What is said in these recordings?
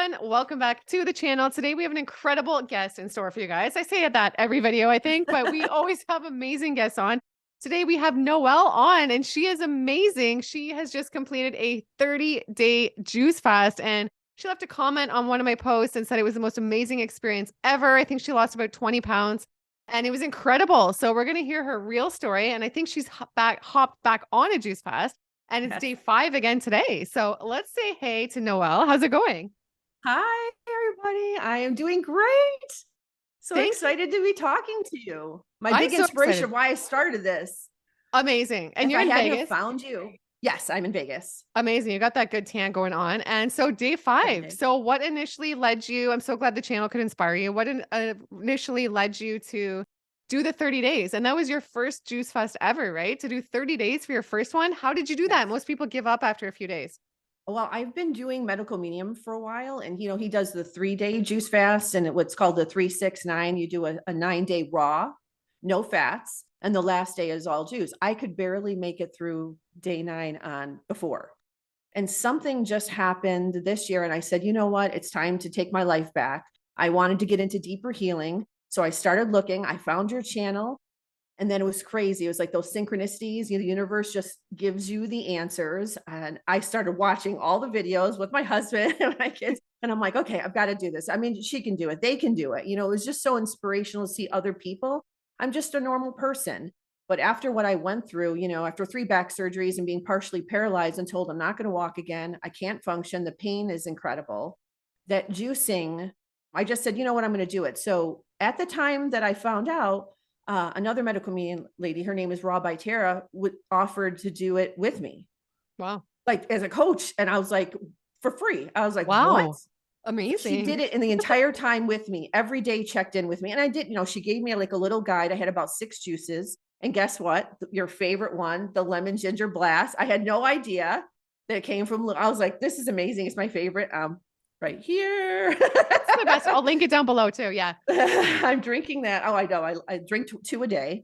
everyone. Welcome back to the channel. Today we have an incredible guest in store for you guys. I say that every video, I think, but we always have amazing guests on. Today we have Noelle on, and she is amazing. She has just completed a 30-day juice fast, and she left a comment on one of my posts and said it was the most amazing experience ever. I think she lost about 20 pounds, and it was incredible. So we're going to hear her real story, and I think she's hopped back on a juice fast. And it's Yes. day 5 again today. So let's say hey to Noelle. How's it going? Hi, everybody. I am doing great. So Thank you. excited to be talking to you. My I'm big so inspiration excited. of why I started this. Amazing. And If you're I in hadn't have Vegas. found you. Yes, I'm in Vegas. Amazing. You got that good tan going on. And so day Every 5. day. So what initially led you? I'm so glad the channel could inspire you. What initially led you to do the 30 days? And that was your first juice fast ever, right? To do 30 days for your first one. How did you do that? Yes. Most people give up after a few days. Well, I've been doing medical medium for a while, and he does the 3-day juice fast and what's called the 3-6-9. You do a 9-day raw, no fats, and the last day is all juice. I could barely make it through day 9 on before. And something just happened this year. And I said, you know what? It's time to take my life back. I wanted to get into deeper healing. So I started looking. I found your channel. And then it was crazy. It was like those synchronicities. The universe just gives you the answers. And I started watching all the videos with my husband and my kids. And I'm like, okay, I've got to do this. I mean, she can do it. They can do it. It was just so inspirational to see other people. I'm just a normal person. But after what I went through, after 3 back surgeries and being partially paralyzed and told I'm not going to walk again, I can't function. The pain is incredible. That juicing, I just said, you know what, I'm going to do it. So at the time that I found out, another medical medium lady, her name is 𝙎𝑼𝙑𝙀, offered to do it with me, Wow. like as a coach. And I was like, for free. I was like, what? Wow. She did Amazing. it in the entire time with me, every day checked in with me. And I did, she gave me like a little guide. I had about 6 juices. And guess what? Your favorite one, the lemon ginger blast. I had no idea that it came from, I was like, this is amazing. It's my favorite. Right here. It's the best. I'll link it down below too. Yeah. I'm drinking that. Oh, I know. I drink 2 a day.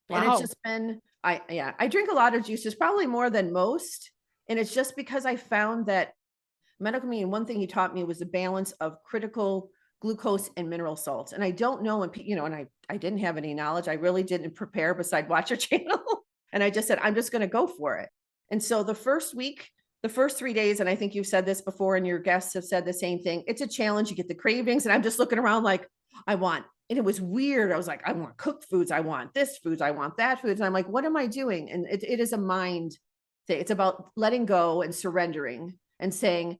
And it's Wow. just been, I drink a lot of juices, probably more than most. And it's just because I found that medical medium, one thing he taught me was the balance of critical glucose and mineral salts. And I don't know when, and I didn't have any knowledge. I really didn't prepare beside watch your channel. And I just said, I'm just going to go for it. And so the first week, the first 3 days, and I think you've said this before and your guests have said the same thing. It's a challenge. You get the cravings. And I'm just looking around like, and it was weird. I was like, I want cooked foods. I want this foods. I want that foods. And I'm like, what am I doing? And it is a mind thing. It's about letting go and surrendering and saying,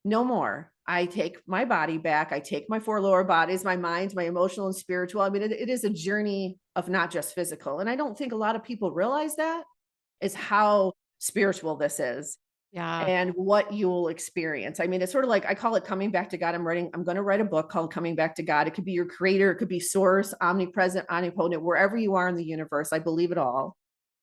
no more. I take my body back. I take my 4 lower bodies, my mind, my emotional and spiritual. I mean, it is a journey of not just physical. And I don't think a lot of people realize that is how spiritual this is Yeah. and what you'll experience. I mean, it's sort of like, I call it coming back to God. I'm going to write a book called Coming Back to God. It could be your creator. It could be source, omnipresent, omnipotent, wherever you are in the universe. I believe it all.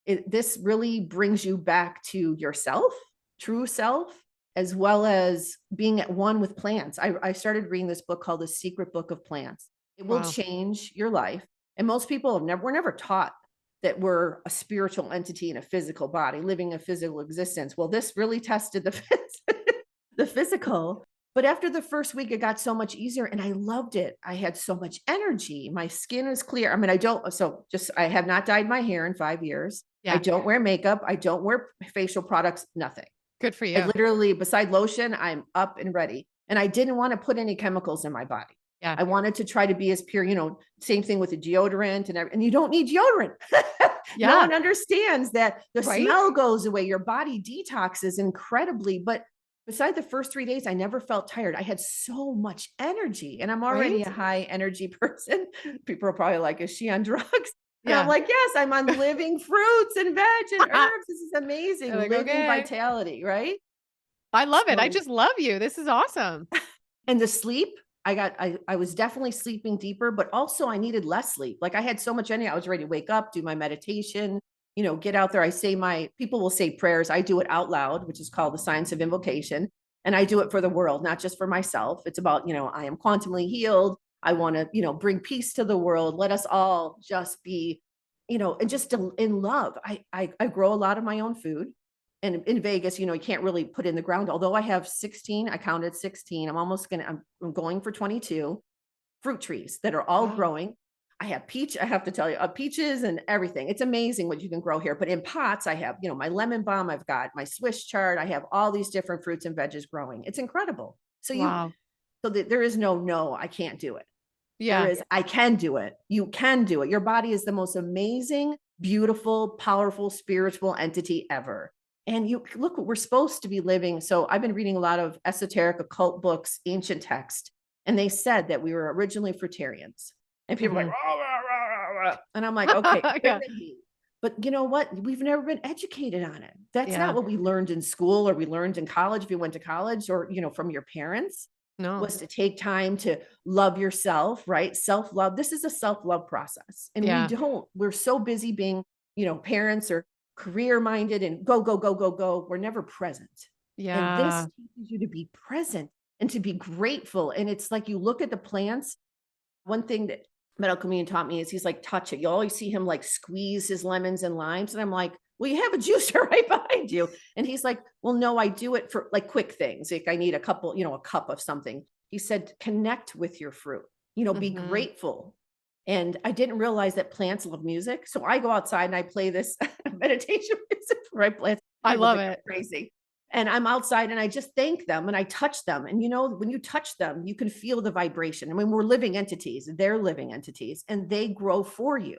This really brings you back to yourself, true self, as well as being at one with plants. I started reading this book called The Secret Book of Plants. It will Wow. change your life. And most people were never taught that we're a spiritual entity in a physical body, living a physical existence. Well, this really tested the physical. But after the first week, it got so much easier and I loved it. I had so much energy. My skin is clear. I mean, I have not dyed my hair in 5 years. I Yeah. don't wear makeup. I don't wear facial products, nothing. Good for I you. literally, beside lotion, I'm up and ready. And I didn't want to put any chemicals in my body. Yeah. I wanted to try to be as pure, same thing with the deodorant and you don't need deodorant. Yeah. No one understands that the Right? smell goes away. Your body detoxes incredibly. But beside the first 3 days, I never felt tired. I had so much energy and I'm already Right? a high energy person. People are probably like, is she on drugs? And I'm Yeah. like, yes, I'm on living fruits and veg and herbs. This is amazing. They're like, Living okay. vitality, right? I love it. I So, just love you. This is awesome. and the sleep, I was definitely sleeping deeper, but also I needed less sleep. Like I had so much energy. I was ready to wake up, do my meditation, get out there. People will say prayers. I do it out loud, which is called the science of invocation. And I do it for the world, not just for myself. It's about, I am quantumly healed. I want to, bring peace to the world. Let us all just be, and just in love. I grow a lot of my own food. And in Vegas, you can't really put in the ground, although I have 16, I counted 16. I'm going for 22 fruit trees that are all Wow. growing. I have I have to tell you, peaches and everything. It's amazing what you can grow here. But in pots, I have, my lemon balm, I've got my Swiss chard, I have all these different fruits and veggies growing. It's incredible. Wow. There is no, I can't do it. There Yeah. is, I can do it. You can do it. Your body is the most amazing, beautiful, powerful, spiritual entity ever. And you look, we're supposed to be living. So I've been reading a lot of esoteric occult books, ancient text, and they said that we were originally fruitarians. And people are like, rah, rah, rah, rah. And I'm like, okay, Yeah. but you know what? We've never been educated on it. That's Yeah. not what we learned in school or we learned in college. If you went to college or, from your parents, No. was to take time to love yourself, right? Self-love. This is a self-love process. And Yeah. we're so busy being, parents or career minded and go, go, go, go, go. We're never present. And this Yeah. teaches you to be present and to be grateful. And it's like you look at the plants. One thing that medical comedian taught me is he's like, touch it. You always see him like squeeze his lemons and limes. And I'm like, well, you have a juicer right behind you. And he's like, well, no, I do it for like quick things. Like I need a couple, a cup of something. He said, connect with your fruit, be grateful. And I didn't realize that plants love music. So I go outside and I play this meditation music for my plants. I love think I'm it. crazy. And I'm outside and I just thank them and I touch them. And when you touch them, you can feel the vibration. I mean, we're living entities, they're living entities, and they grow for you.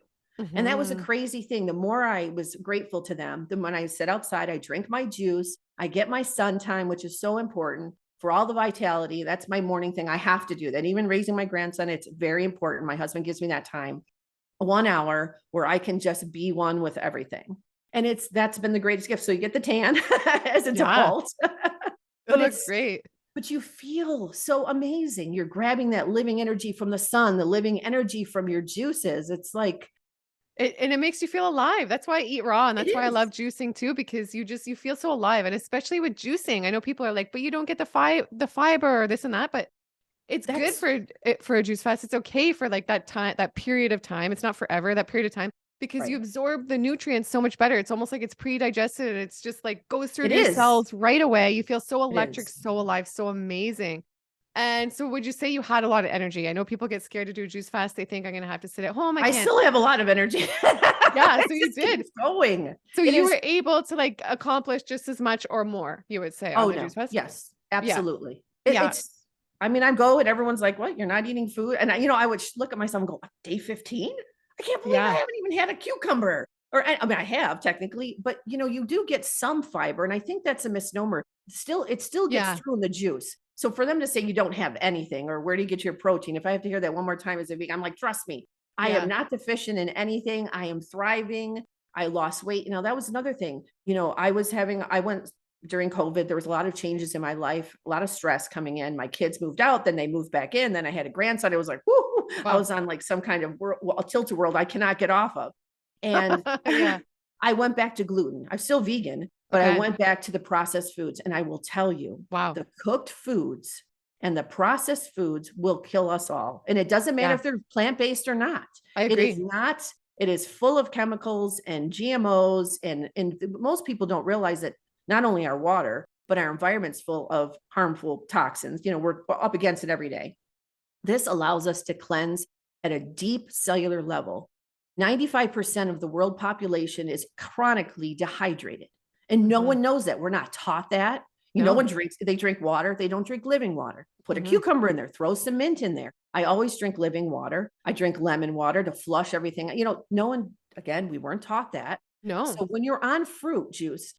And that was a crazy thing. The more I was grateful to them, then when I sit outside, I drink my juice, I get my sun time, which is so important for all the vitality. That's my morning thing. I have to do that. Even raising my grandson, it's very important. My husband gives me that time, 1 hour where I can just be one with everything. And that's been the greatest gift. So you get the tan as a default. It looks great. But you feel so amazing. You're grabbing that living energy from the sun, the living energy from your juices. It's like, And it makes you feel alive. That's why I eat raw. And that's why I is. love juicing too, because you feel so alive. And especially with juicing, I know people are like, but you don't get the fiber or this and that, but it's good for a juice fast. It's okay for like that time, that period of time. It's not forever, that period of time, because you absorb the nutrients so much better. It's almost like it's pre-digested. It's just like goes through your cells right away. You feel so electric, so alive, so amazing. And so would you say you had a lot of energy? I know people get scared to do a juice fast. They think I'm going to have to sit at home. I still have a lot of energy. Yeah. So you did. Going. So you were able to like accomplish just as much or more, you would say, on the juice fast? Yes, absolutely. Yeah. I mean, I go and everyone's like, what? You're not eating food? And I would look at myself and go, day 15? I can't believe I haven't even had a cucumber. I mean, I have technically, but you do get some fiber. And I think that's a misnomer. It still gets through in the juice. So for them to say you don't have anything or where do you get your protein? If I have to hear that one more time as a vegan, I'm like, trust me, I am not deficient in anything. I am thriving. I lost weight. That was another thing. I went during COVID, there was a lot of changes in my life, a lot of stress coming in. My kids moved out, then they moved back in. Then I had a grandson. It was like, whoo, I was on like some kind of a tilt-a-world I cannot get off of. And I went back to gluten. I'm still vegan, but I went back to the processed foods. And I will tell you, the cooked foods and the processed foods will kill us all. And it doesn't matter if they're plant-based or not. I agree. It is not. It is full of chemicals and GMOs. And most people don't realize that not only our water, but our environment's full of harmful toxins. We're up against it every day. This allows us to cleanse at a deep cellular level. 95% of the world population is chronically dehydrated. And no one knows that. We're not taught that. No one drinks, they drink water. They don't drink living water. Put a cucumber in there, throw some mint in there. I always drink living water. I drink lemon water to flush everything. No one, again, we weren't taught that. No. So when you're on fruit juice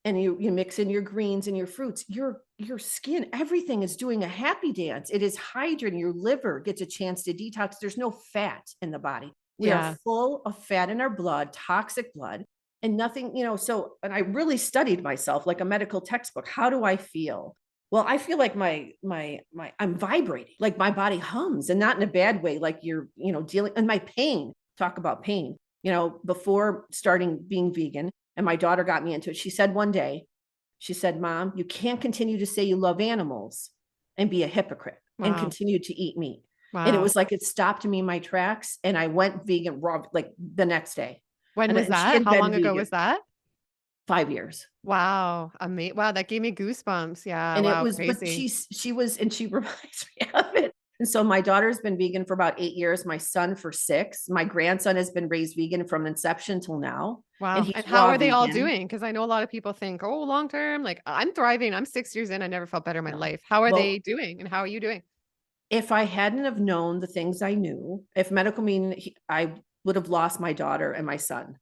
and you mix in your greens and your fruits, your skin, everything is doing a happy dance. It is hydrating. Your liver gets a chance to detox. There's no fat in the body. We are full of fat in our blood, toxic blood, and nothing, and I really studied myself like a medical textbook. How do I feel? Well, I feel like I'm vibrating, like my body hums, and not in a bad way. Like you're, dealing, and my pain, talk about pain, before starting being vegan, and my daughter got me into it. She said one day, Mom, you can't continue to say you love animals and be a hypocrite and continue to eat meat. And it was like, it stopped me in my tracks. And I went vegan raw, like the next day. When was that? How long ago was that? 5 years. Wow. Wow. That gave me goosebumps. Yeah. And it Wow. was, but Crazy. she was, and she reminds me of it. And so my daughter's been vegan for about 8 years, my son for 6. My grandson has been raised vegan from inception till now. And Wow. he's And how raw are they all vegan. doing? Because I know a lot of people think, oh, long term, like I'm thriving. I'm 6 years in. I never felt better in my No. life. How are they Well, doing? And how are you doing? if I hadn't have known the things I knew, if medical mean, I would have lost my daughter and my son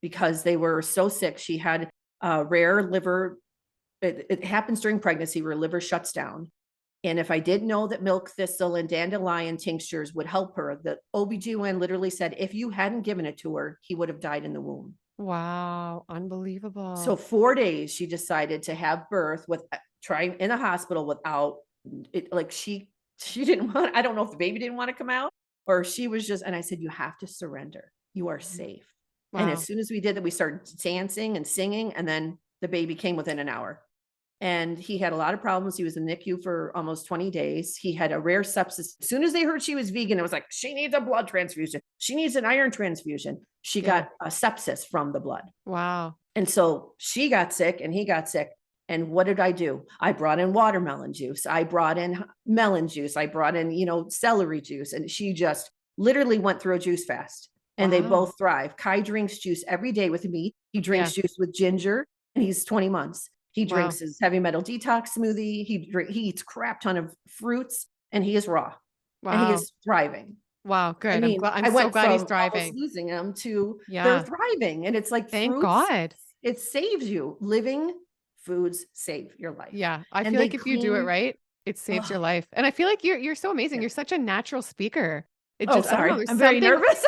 because they were so sick. She had rare liver. It happens during pregnancy where liver shuts down. And if I did know that milk thistle and dandelion tinctures would help her, the OBGYN literally said, if you hadn't given it to her, he would have died in the womb. Wow. So Unbelievable. 4 days, she decided to have birth with trying in a hospital without it. Like she didn't want, I don't know if the baby didn't want to come out or she was just, and I said, you have to surrender. You are Mhm. safe. And as Wow. soon as we did that, we started dancing and singing. And then the baby came within an hour. And he had a lot of problems. He was in NICU for almost 20 days. He had a rare sepsis. As soon as they heard she was vegan, it was like, she needs a blood transfusion. She needs an iron transfusion. She Yeah. got a sepsis from the blood. Wow. And so she got sick and he got sick. And what did I do? I brought in watermelon juice. I brought in melon juice. I brought in, celery juice. And she just literally went through a juice fast. And they Wow. both thrive. Kai drinks juice every day with me. He Yeah. drinks juice with ginger and he's 20 months. He Wow. drinks his heavy metal detox smoothie. He eats crap ton of fruits and he is raw and he Wow. is thriving. Wow. I Good. mean, I'm I so went glad he's from almost thriving. losing him to they're Yeah. thriving. And it's like Thank fruits, God. it saves you. Living foods save your life. Yeah. I And feel they like if you do it clean. right, it saves your Oh, life. And I feel like you're so amazing. yeah. You're such a natural speaker. It Oh, just, I don't know, sorry. there's I'm very something. nervous.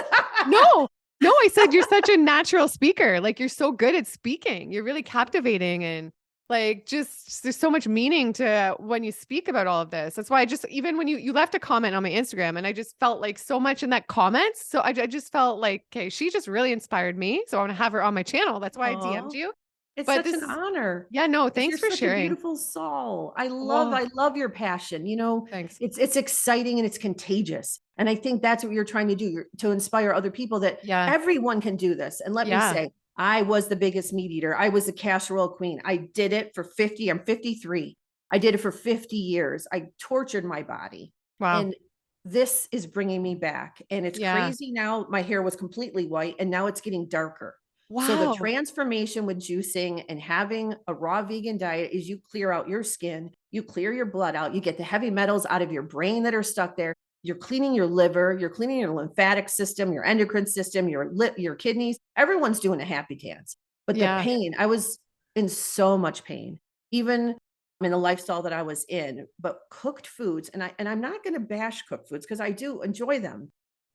No, no, I said you're such a natural speaker. Like you're so good at speaking. You're really captivating and like just there's so much meaning to when you speak about all of this. That's why I just even when you left a comment on my Instagram and I just felt like so much in that comment. So I just felt like, okay, she just really inspired me. So I want to have her on my channel. That's why I DM'd Oh, you. it's But such this an is honor. yeah, no, 'Cause you're thanks for such a sharing. beautiful soul. Oh, I love your passion. thanks. It's exciting and it's contagious. And I think that's what you're trying to do. You're to inspire other people that Yeah. everyone can do this. And let me Yeah. say, I was the biggest meat eater. I was a casserole queen. I did it for 50. I'm 53. I did it for 50 years. I tortured my body. Wow. And this is bringing me back. And it's Yeah. crazy now. My hair was completely white and now it's getting darker. So the Wow. transformation with juicing and having a raw vegan diet is you clear out your skin, you clear your blood out, you get the heavy metals out of your brain that are stuck there. You're cleaning your liver, you're cleaning your lymphatic system, your endocrine system, your kidneys. Everyone's doing a happy dance. But the Yeah. pain, I was in so much pain, even in the lifestyle that I was in. But cooked foods, and I'm not going to bash cooked foods because I do enjoy them.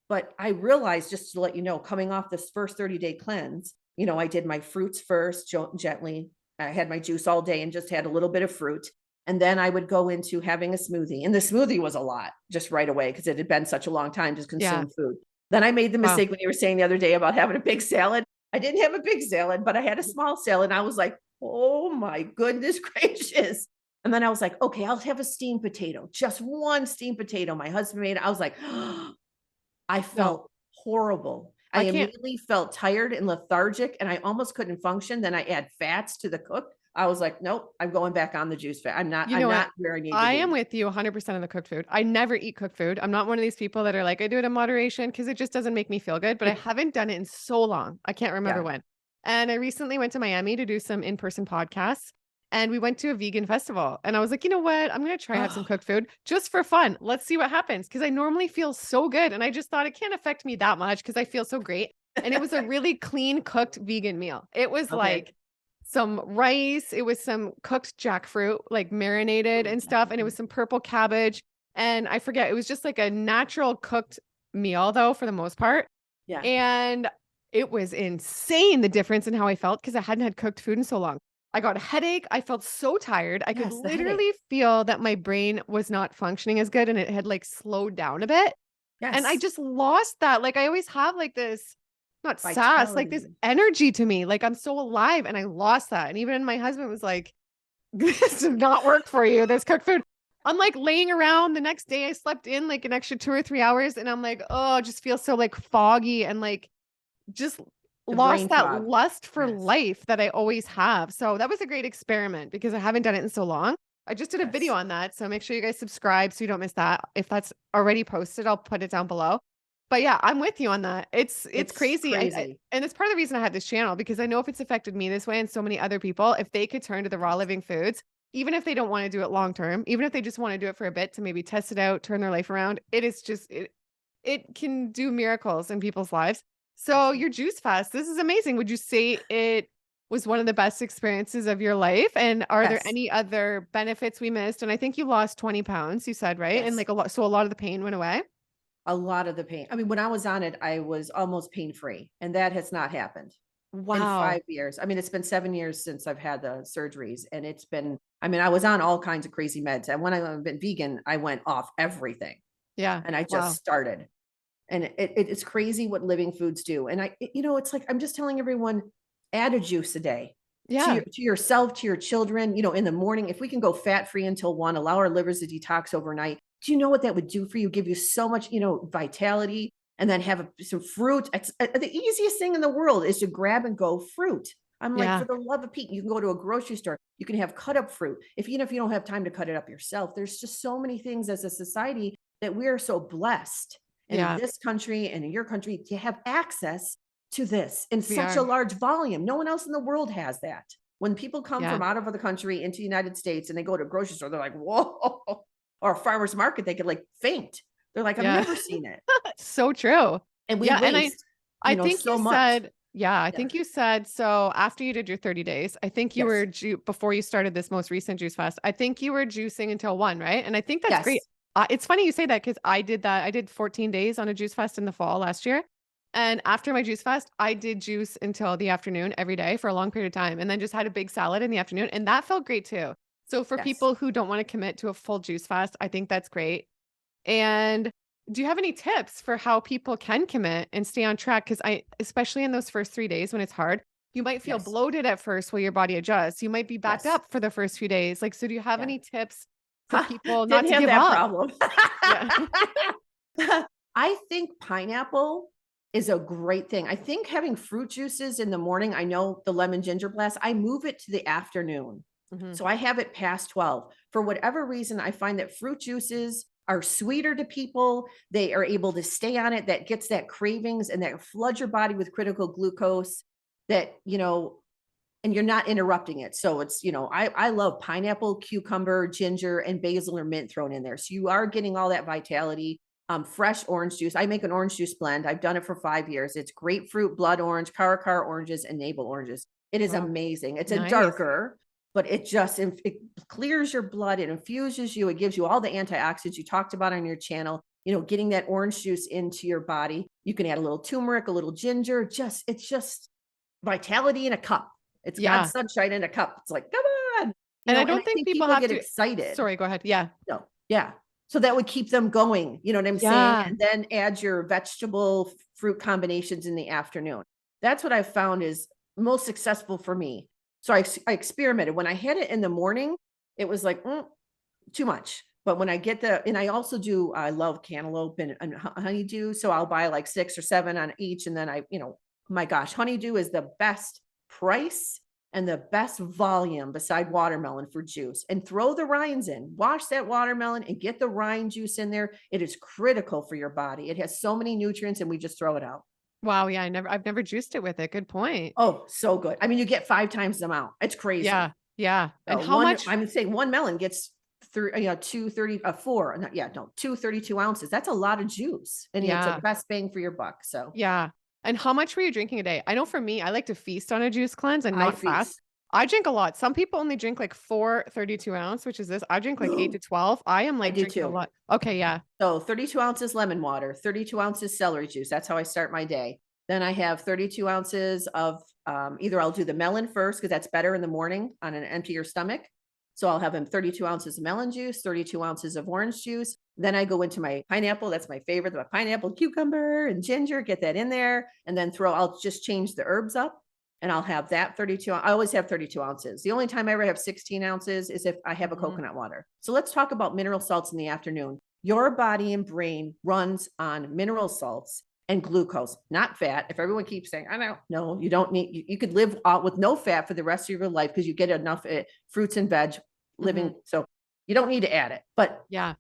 But I realized, just to let you know, coming off this first 30-day cleanse, I did my fruits first, gently. I had my juice all day and just had a little bit of fruit. And then I would go into having a smoothie. And the smoothie was a lot just right away because it had been such a long time to Yeah. consume food. Then I made the Wow. mistake when you were saying the other day about having a big salad. I didn't have a big salad, but I had a small salad. And I was like, oh my goodness gracious. And then I was like, okay, I'll have a steamed potato, just one steamed potato. My husband made it. I was like, I No, felt horrible. I I can't. immediately felt tired and lethargic and I almost couldn't function. Then I add fats to the cook. I was like, nope, I'm going back on the juice fat. You I'm know what? not where I need to I am be. with you 100% on the cooked food. I never eat cooked food. I'm not one of these people that are like, I do it in moderation because it just doesn't make me feel good, but I It, haven't done it in so long. I can't remember yeah. when. And I recently went to Miami to do some in-person podcasts and we went to a vegan festival. And I was like, you know what? I'm going to try have some Oh, cooked food just for fun. Let's see what happens. Cause I normally feel so good. And I just thought it can't affect me that much because I feel so great. And it was a really clean cooked vegan meal. It was okay. like some rice. It was some cooked jackfruit, like marinated Oh, and stuff. And it was some purple cabbage. And I forget, it was just like a natural cooked meal, though, for the most part. yeah. And it was insane the difference in how I felt because I hadn't had cooked food in so long. I got a headache. I felt so tired. I could Yes, the headache. literally feel that my brain was not functioning as good and it had like slowed down a bit. And I Yes. just lost that. Like I always have like this, not sass, like this Vitality. energy to me. Like I'm so alive and I lost that. And even my husband was like, this did not work for you, this cooked food. I'm like laying around the next day. I slept in like an extra 2 or 3 hours and I'm like, oh, it just feels so like foggy and like just the brain lost that fog. lust for Yes. life that I always have. So that was a great experiment because I haven't done it in so long. I just did a video Yes. on that. So make sure you guys subscribe so you don't miss that. If that's already posted, I'll put it down below. But yeah, I'm with you on that. It's It's crazy. crazy. And it's part of the reason I had this channel because I know if it's affected me this way and so many other people, if they could turn to the raw living foods, even if they don't want to do it long term, even if they just want to do it for a bit to maybe test it out, turn their life around, it is just it can do miracles in people's lives. So Absolutely. your juice fast, this is amazing. Would you say it was one of the best experiences of your life? And are there Yes. any other benefits we missed? And I think you lost 20 pounds, you said, right? And Yes. like a lot, so a lot of the pain went away. A lot of the pain. I mean, when I was on it, I was almost pain-free, and that has not happened in Wow. 5 years. I mean, it's been 7 years since I've had the surgeries, and it's been I mean, I was on all kinds of crazy meds, and when I went vegan, I went off everything, Yeah. and I just Wow. started. And it's crazy what living foods do. And it's like I'm just telling everyone, add a juice a day Yeah. to yourself, to your children, in the morning. If we can go fat free until 1, allow our livers to detox overnight. Do you know what that would do for you? Give you so much, vitality, and then have some fruit. It's the easiest thing in the world is to grab and go fruit. I'm like, for Yeah. the love of Pete, you can go to a grocery store. You can have cut up fruit. Even if you don't have time to cut it up yourself, there's just so many things as a society that we are so blessed in Yeah. this country and in your country to have access to this in We such a are. large volume. No one else in the world has that. When people come Yeah. from out of the country into the United States and they go to a grocery store, they're like, whoa, or a farmer's market, they could like faint. They're like, I've Yeah. never seen it. So true. And we Yeah. And I, waste, I think so you much. said, yeah, I Yeah. think you said, so after you did your 30 days, I think you Yes. were before you started this most recent juice fast, I think you were juicing until 1, right? And I think that's great. Yes. It's funny you say that because I did that. I did 14 days on a juice fast in the fall last year. And after my juice fast, I did juice until the afternoon every day for a long period of time and then just had a big salad in the afternoon. And that felt great too. So for Yes. people who don't want to commit to a full juice fast, I think that's great. And do you have any tips for how people can commit and stay on track? Because especially in those first 3 days when it's hard, you might feel Yes. bloated at first while your body adjusts. You might be backed Yes. up for the first few days. Like, so do you have Yeah. any tips for people not Didn't to have give that up? problem. Yeah. I think pineapple is a great thing. I think having fruit juices in the morning, I know the lemon ginger blast, I move it to the afternoon. Mhm. So I have it past 12. For whatever reason, I find that fruit juices are sweeter to people. They are able to stay on it. That gets that cravings and that floods your body with critical glucose that, and you're not interrupting it. So it's, I love pineapple, cucumber, ginger, and basil or mint thrown in there. So you are getting all that vitality. Fresh orange juice. I make an orange juice blend. I've done it for 5 years. It's grapefruit, blood orange, caracar oranges, and navel oranges. It is Wow. amazing. It's a Nice. darker, but it clears your blood. It infuses you. It gives you all the antioxidants you talked about on your channel. Getting that orange juice into your body. You can add a little turmeric, a little ginger. It's just vitality in a cup. It's Yeah. God's sunshine in a cup. It's like, come on, And I and don't I think think people people have get to. excited. Sorry, go ahead. Yeah. No, yeah. So that would keep them going, you know what I'm saying? Yeah. And then add your vegetable fruit combinations in the afternoon. That's what I've found is most successful for me. So I experimented. When I had it in the morning, it was like too much. But when I get and I also I love cantaloupe and honeydew. So I'll buy like 6 or 7 on each. And then my gosh, honeydew is the best price and the best volume beside watermelon for juice. And throw the rinds in, wash that watermelon and get the rind juice in there. It is critical for your body. It has so many nutrients and we just throw it out. Wow. Yeah. I've never juiced it with it. Good point. Oh, so good. I mean, you get 5 times the amount. It's Yeah. crazy. Yeah. And So how much? I would say one melon gets through, 230, 4, not, yeah, no, 232 ounces. That's a lot of juice. And it's a Yeah. best bang for your buck. So Yeah. And how much were you drinking a day? I know for me, I like to feast on a juice cleanse and I not fast. feast. I drink a lot. Some people only drink like 4 32-ounce, which is this. I drink like 8 to 12. I am I like do drinking a too. lot. Okay, yeah. So 32 ounces lemon water, 32 ounces celery juice. That's how I start my day. Then I have 32 ounces of either I'll do the melon first because that's better in the morning on an emptier stomach. So I'll have 32 ounces of melon juice, 32 ounces of orange juice. Then I go into my pineapple. That's my favorite, the pineapple, cucumber, and ginger. Get that in there. And then I'll just change the herbs up and I'll have that 32. I always have 32 ounces. The only time I ever have 16 ounces is if I have a Mhm. coconut water. So let's talk about mineral salts in the afternoon. Your body and brain runs on mineral salts. and glucose, not fat. If everyone keeps saying, I know, no, you don't need, you could live with no fat for the rest of your life because you get enough fruits and veg living. So you don't need to add it, but Yeah.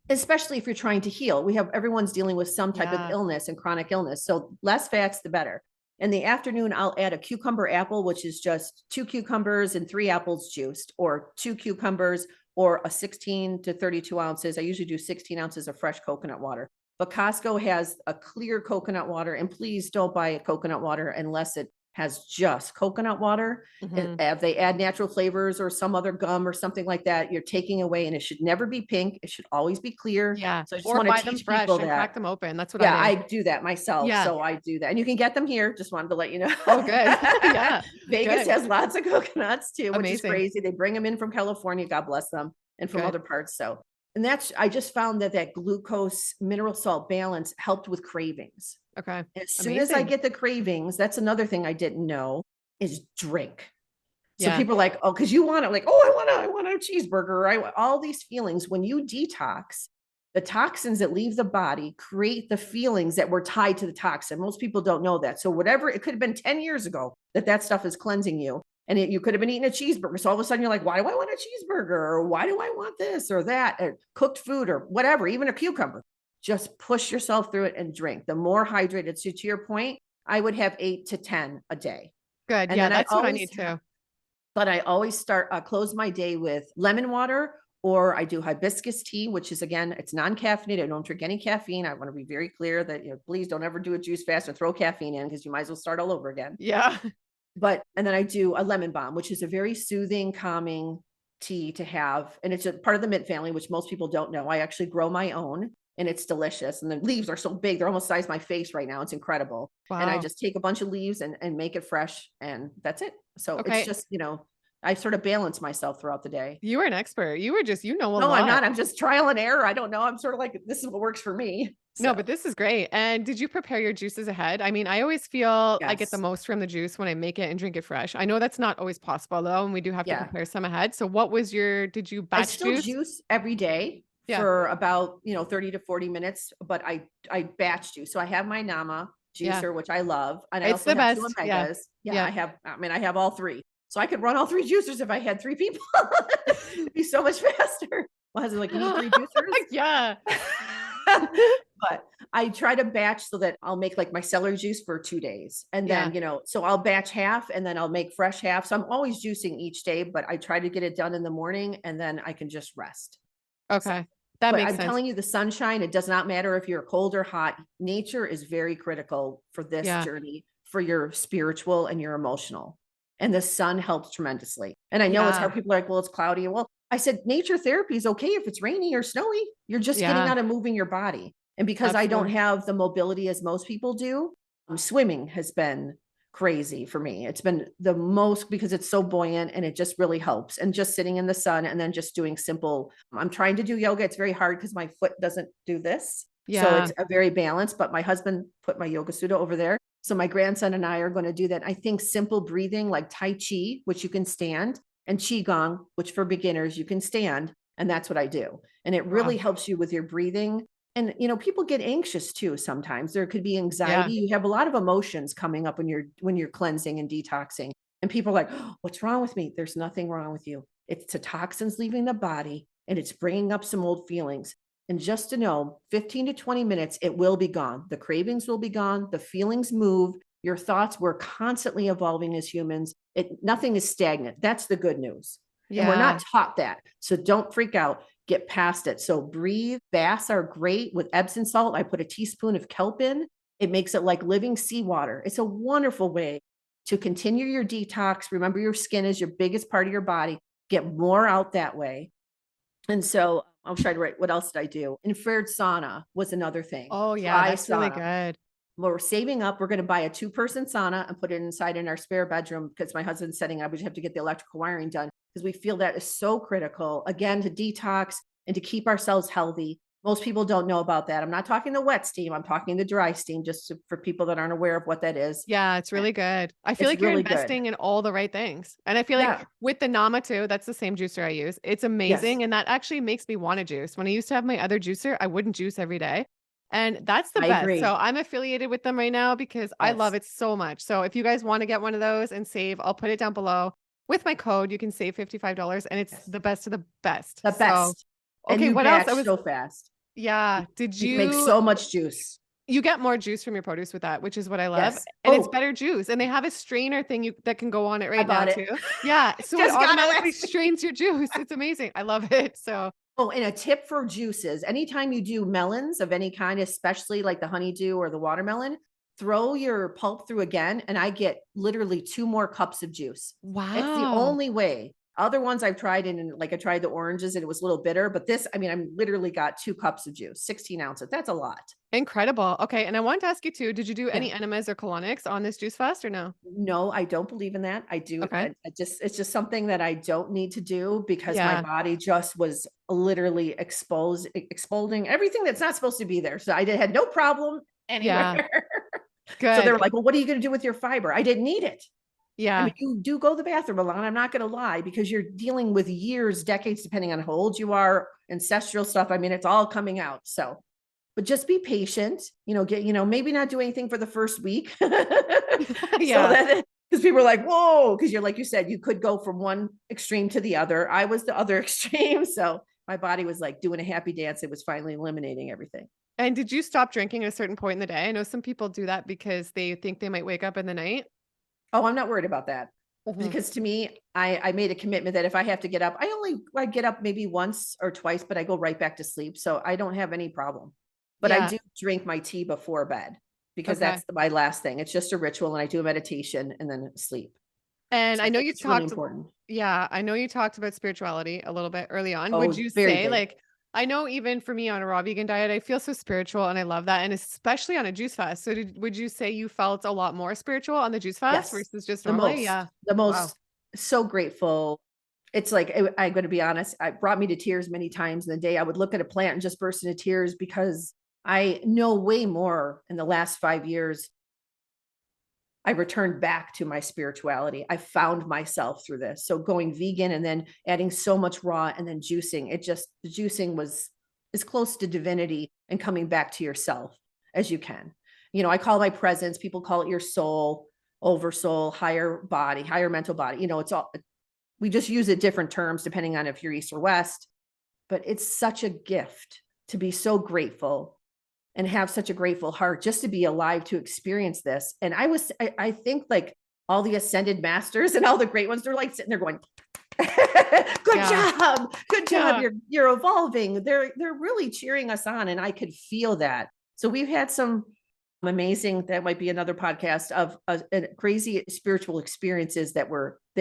especially if you're trying to heal, everyone's dealing with some type of illness and chronic illness. So less fats, the better. In the afternoon, I'll add a cucumber apple, which is just 2 cucumbers and 3 apples juiced, or 2 cucumbers, or a 16 to 32 ounces. I usually do 16 ounces of fresh coconut water. But Costco has a clear coconut water, and please don't buy a coconut water unless it has just coconut water. And if they add natural flavors or some other gum or something like that, you're taking away, and it should never be pink. It should always be clear. Yeah. So I just Or want buy to them teach fresh people and that. crack them open. That's what Yeah, I do. I do that myself. Yeah. So I do that. And you can get them here. Just wanted to let you know. Oh, good. Yeah. Vegas Good. has lots of coconuts too, which is Amazing. crazy. They bring them in from California, God bless them, and from Good. other parts. So, and I just found that glucose mineral salt balance helped with cravings. Okay. As soon as I Amazing. get the cravings, that's another thing I didn't know, is drink. So Yeah. people are like, oh, because you want it, like, oh, I want a cheeseburger. Or I want all these feelings. When you detox, the toxins that leave the body create the feelings that were tied to the toxin. Most people don't know that. So whatever, it could have been 10 years ago that stuff is cleansing you. And you could have been eating a cheeseburger. So all of a sudden you're like, why do I want a cheeseburger? Or why do I want this or that? Or cooked food or whatever, even a cucumber. Just push yourself through it and drink. The more hydrated. So to your point, I would have 8 to 10 a day. Good. And Yeah. then That's what I need too. But I always close my day with lemon water, or I do hibiscus tea, which is, again, it's non-caffeinated. I don't drink any caffeine. I want to be very clear that, please don't ever do a juice fast or throw caffeine in, because you might as well start all over again. Yeah. And then I do a lemon balm, which is a very soothing, calming tea to have. And it's a part of the mint family, which most people don't know. I actually grow my own, and it's delicious. And the leaves are so big. They're almost the size of my face right now. It's incredible. Wow. And I just take a bunch of leaves and make it fresh, and that's it. So it's just, I sort of balance myself throughout the day. You are an expert. You know a No, lot. I'm not. I'm just trial and error. I don't know. I'm sort of like, this is what works for me. No, but this is great. And did you prepare your juices ahead? I mean, I always feel I get the Yes. most from the juice when I make it and drink it fresh. I know that's not always possible though, and we do have to Yeah. prepare some ahead. So what was did you I batch still juice? juice every day for about, 30 to 40 minutes, but I batch juice. So I have my Nama juicer, which I love. And I It's also the have best. 2 Yeah. Omegas. Yeah. I have all 3. So I could run all 3 juicers if I had 3 people. It'd be so much faster. My husband's like, you need 3 juicers? Yeah. But I try to batch so that I'll make like my celery juice for 2 days. And then, so I'll batch half and then I'll make fresh half. So I'm always juicing each day, but I try to get it done in the morning, and then I can just rest. Okay. That But makes I'm sense. telling you, the sunshine, it does not matter if you're cold or hot. Nature is very critical for this journey, for your spiritual and your emotional. And the sun helps tremendously. And I know it's hard. People are like, well, it's cloudy. Well, I said, nature therapy is okay if it's rainy or snowy. You're just getting out and moving your body. And because I don't have the mobility as most people do, swimming has been crazy for me. It's been the most, because it's so buoyant and it just really helps. And just sitting in the sun, and then just doing simple, I'm trying to do yoga. It's very hard because my foot doesn't do this. So it's a very balanced, but my husband put my yoga suit over there. So my grandson and I are going to do that. I think simple breathing, like Tai Chi, which you can stand, and Qigong, which for beginners you can stand. And that's what I do. And it really helps you with your breathing. And, people get anxious too. Sometimes there could be anxiety. You have a lot of emotions coming up when you're cleansing and detoxing, and people are like, oh, what's wrong with me? There's nothing wrong with you. It's the toxins leaving the body, and it's bringing up some old feelings. And just to know, 15 to 20 minutes, it will be gone. The cravings will be gone. The feelings move. Your thoughts, we're constantly evolving as humans. Nothing is stagnant. That's the good news. And we're not taught that. So don't freak out. Get past it. So breathe. Baths are great with Epsom salt. I put a teaspoon of kelp in. It makes it like living seawater. It's a wonderful way to continue your detox. Remember, your skin is your biggest part of your body. Get more out that way. And so I'll try to write, what else did I do? Infrared sauna was another thing. Oh yeah, that's really sauna. good. We're saving up. We're going to buy a 2-person sauna and put it inside in our spare bedroom, because my husband's setting up. We just have to get the electrical wiring done, because we feel that is so critical, again, to detox and to keep ourselves healthy. Most people don't know about that. I'm not talking the wet steam. I'm talking the dry steam, just for people that aren't aware of what that is. Yeah, it's really good. I feel like you're investing in all the right things. And I feel like with the Nama too, that's the same juicer I use. It's amazing. And that actually makes me want to juice. When I used to have my other juicer, I wouldn't juice every day. And that's the I best. So agree. I'm affiliated with them right now because I love Yes. it so much. So if you guys want to get one of those and save, I'll put it down below. With my code, you can save $55 and it's Yes. the best of the best. The So, best. And okay, you what else? batch so fast. Yeah. Did You can make so much juice. you get more juice from your produce with that, which is what I love. Yes. And it's Oh, better juice. And they have a strainer thing that can go on it I right now bought it. too. Yeah. So it Just got it automatically last week. strains your juice. It's amazing. I love it. So Oh, and a tip for juices, anytime you do melons of any kind, especially like the honeydew or the watermelon, throw your pulp through again, and I get literally 2 more cups of juice. It's the wow. only way. Other ones I've tried, and like I tried the oranges and it was a little bitter, but this, I mean, I'm literally got 2 cups of juice, 16 ounces. That's a lot. Incredible. Okay. And I wanted to ask you too, did you do Yeah. any enemas or colonics on this juice fast or no? No, I don't believe in that. I do. Okay. It's just something that I don't need to do because my Yeah. body just was literally exposing everything that's not supposed to be there. So had no problem Yeah. anywhere. So they were Good. like, well, what are you going to do with your fiber? I didn't need it. I Yeah. mean, you do go to the bathroom a lot. I'm not going to lie, because you're dealing with years, decades, depending on how old you are, ancestral stuff. I mean, it's all coming out. So, but just be patient, maybe not do anything for the first week. So Yeah. that, because people are like, whoa, because you're, like you said, you could go from one extreme to the other. I was the other extreme. So my body was like doing a happy dance. It was finally eliminating everything. And did you stop drinking at a certain point in the day? I know some people do that because they think they might wake up in the night. Oh, I'm not worried about that. Mhm. Because to me, I made a commitment that if I have to get up, I get up maybe once or twice, but I go right back to sleep. So I don't have any problem. But I Yeah. do drink my tea before bed because Okay. that's my last thing. It's just a ritual, and I do a meditation and then sleep. And So I I know think you it's really talked important. Yeah, I know you talked about spirituality a little bit early on. Would Oh, you very say big. like I know even for me on a raw vegan diet, I feel so spiritual and I love that. And especially on a juice fast. So would you say you felt a lot more spiritual on the juice fast Yes. versus just normally? Yeah. The Wow. most, so grateful. It's like, I'm going to be honest, it brought me to tears many times in the day. I would look at a plant and just burst into tears because I know way more in the last 5 years. I returned back to my spirituality. I found myself through this. So going vegan and then adding so much raw and then juicing, the juicing was as close to divinity and coming back to yourself as you can. I call my presence, people call it your soul, oversoul, higher body, higher mental body. It's all, we just use it different terms depending on if you're East or West, but it's such a gift to be so grateful and have such a grateful heart just to be alive to experience this. And I think like all the ascended masters and all the great ones, they're like sitting there going, good Yeah. job, good job. Yeah. You're evolving. They're really cheering us on. And I could feel that. So we've had some amazing, that might be another podcast of crazy spiritual experiences that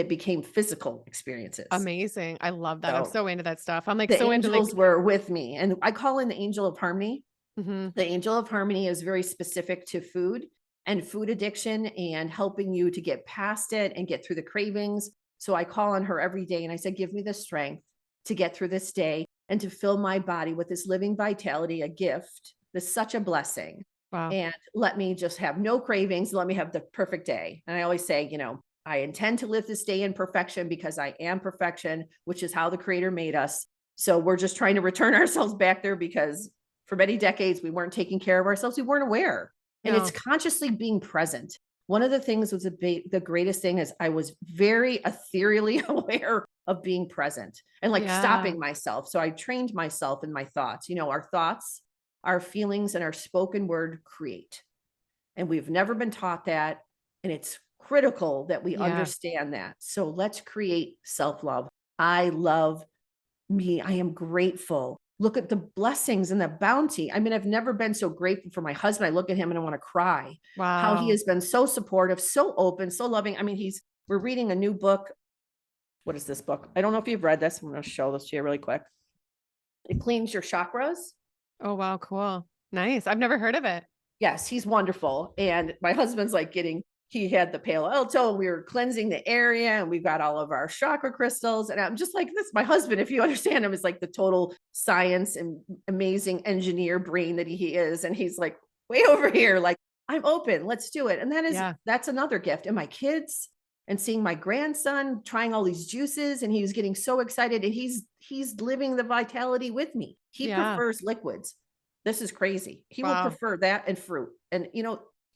became physical experiences. Amazing. I love that. I'm So so into that stuff. I'm like the so into like angels were with me, and I call in the angel of harmony. mhm. The angel of harmony is very specific to food and food addiction and helping you to get past it and get through the cravings. So I call on her every day and I said, give me the strength to get through this day and to fill my body with this living vitality, a gift. That's such a blessing. Wow. And let me just have no cravings. Let me have the perfect day. And I always say, I intend to live this day in perfection because I am perfection, which is how the creator made us. So we're just trying to return ourselves back there because for many decades, we weren't taking care of ourselves. We weren't aware. And it's No. consciously being present. One of the things was the greatest thing is I was very ethereally aware of being present and like Yeah. stopping myself. So I trained myself in my thoughts. Our thoughts, our feelings, and our spoken word create. And we've never been taught that. And it's critical that we Yeah. understand that. So let's create self-love. I love me. I am grateful. Look at the blessings and the bounty. I mean, I've never been so grateful for my husband. I look at him and I want to cry. How he Wow. has been so supportive, so open, so loving. I mean, we're reading a new book. What is this book? I don't know if you've read this. I'm going to show this to you really quick. It cleans your chakras. Oh, wow. Cool. Nice. I've never heard of it. Yes, he's wonderful. And my husband's like he had the Palo Alto, we were cleansing the area and we've got all of our chakra crystals. And I'm just like this, my husband, if you understand him, is like the total science and amazing engineer brain that he is. And he's like way over here, like, I'm open, let's do it. And Yeah. that's another gift. And my kids and seeing my grandson trying all these juices and he was getting so excited and he's living the vitality with me. He Yeah. prefers liquids. This is crazy. He will Wow. prefer that and fruit. And,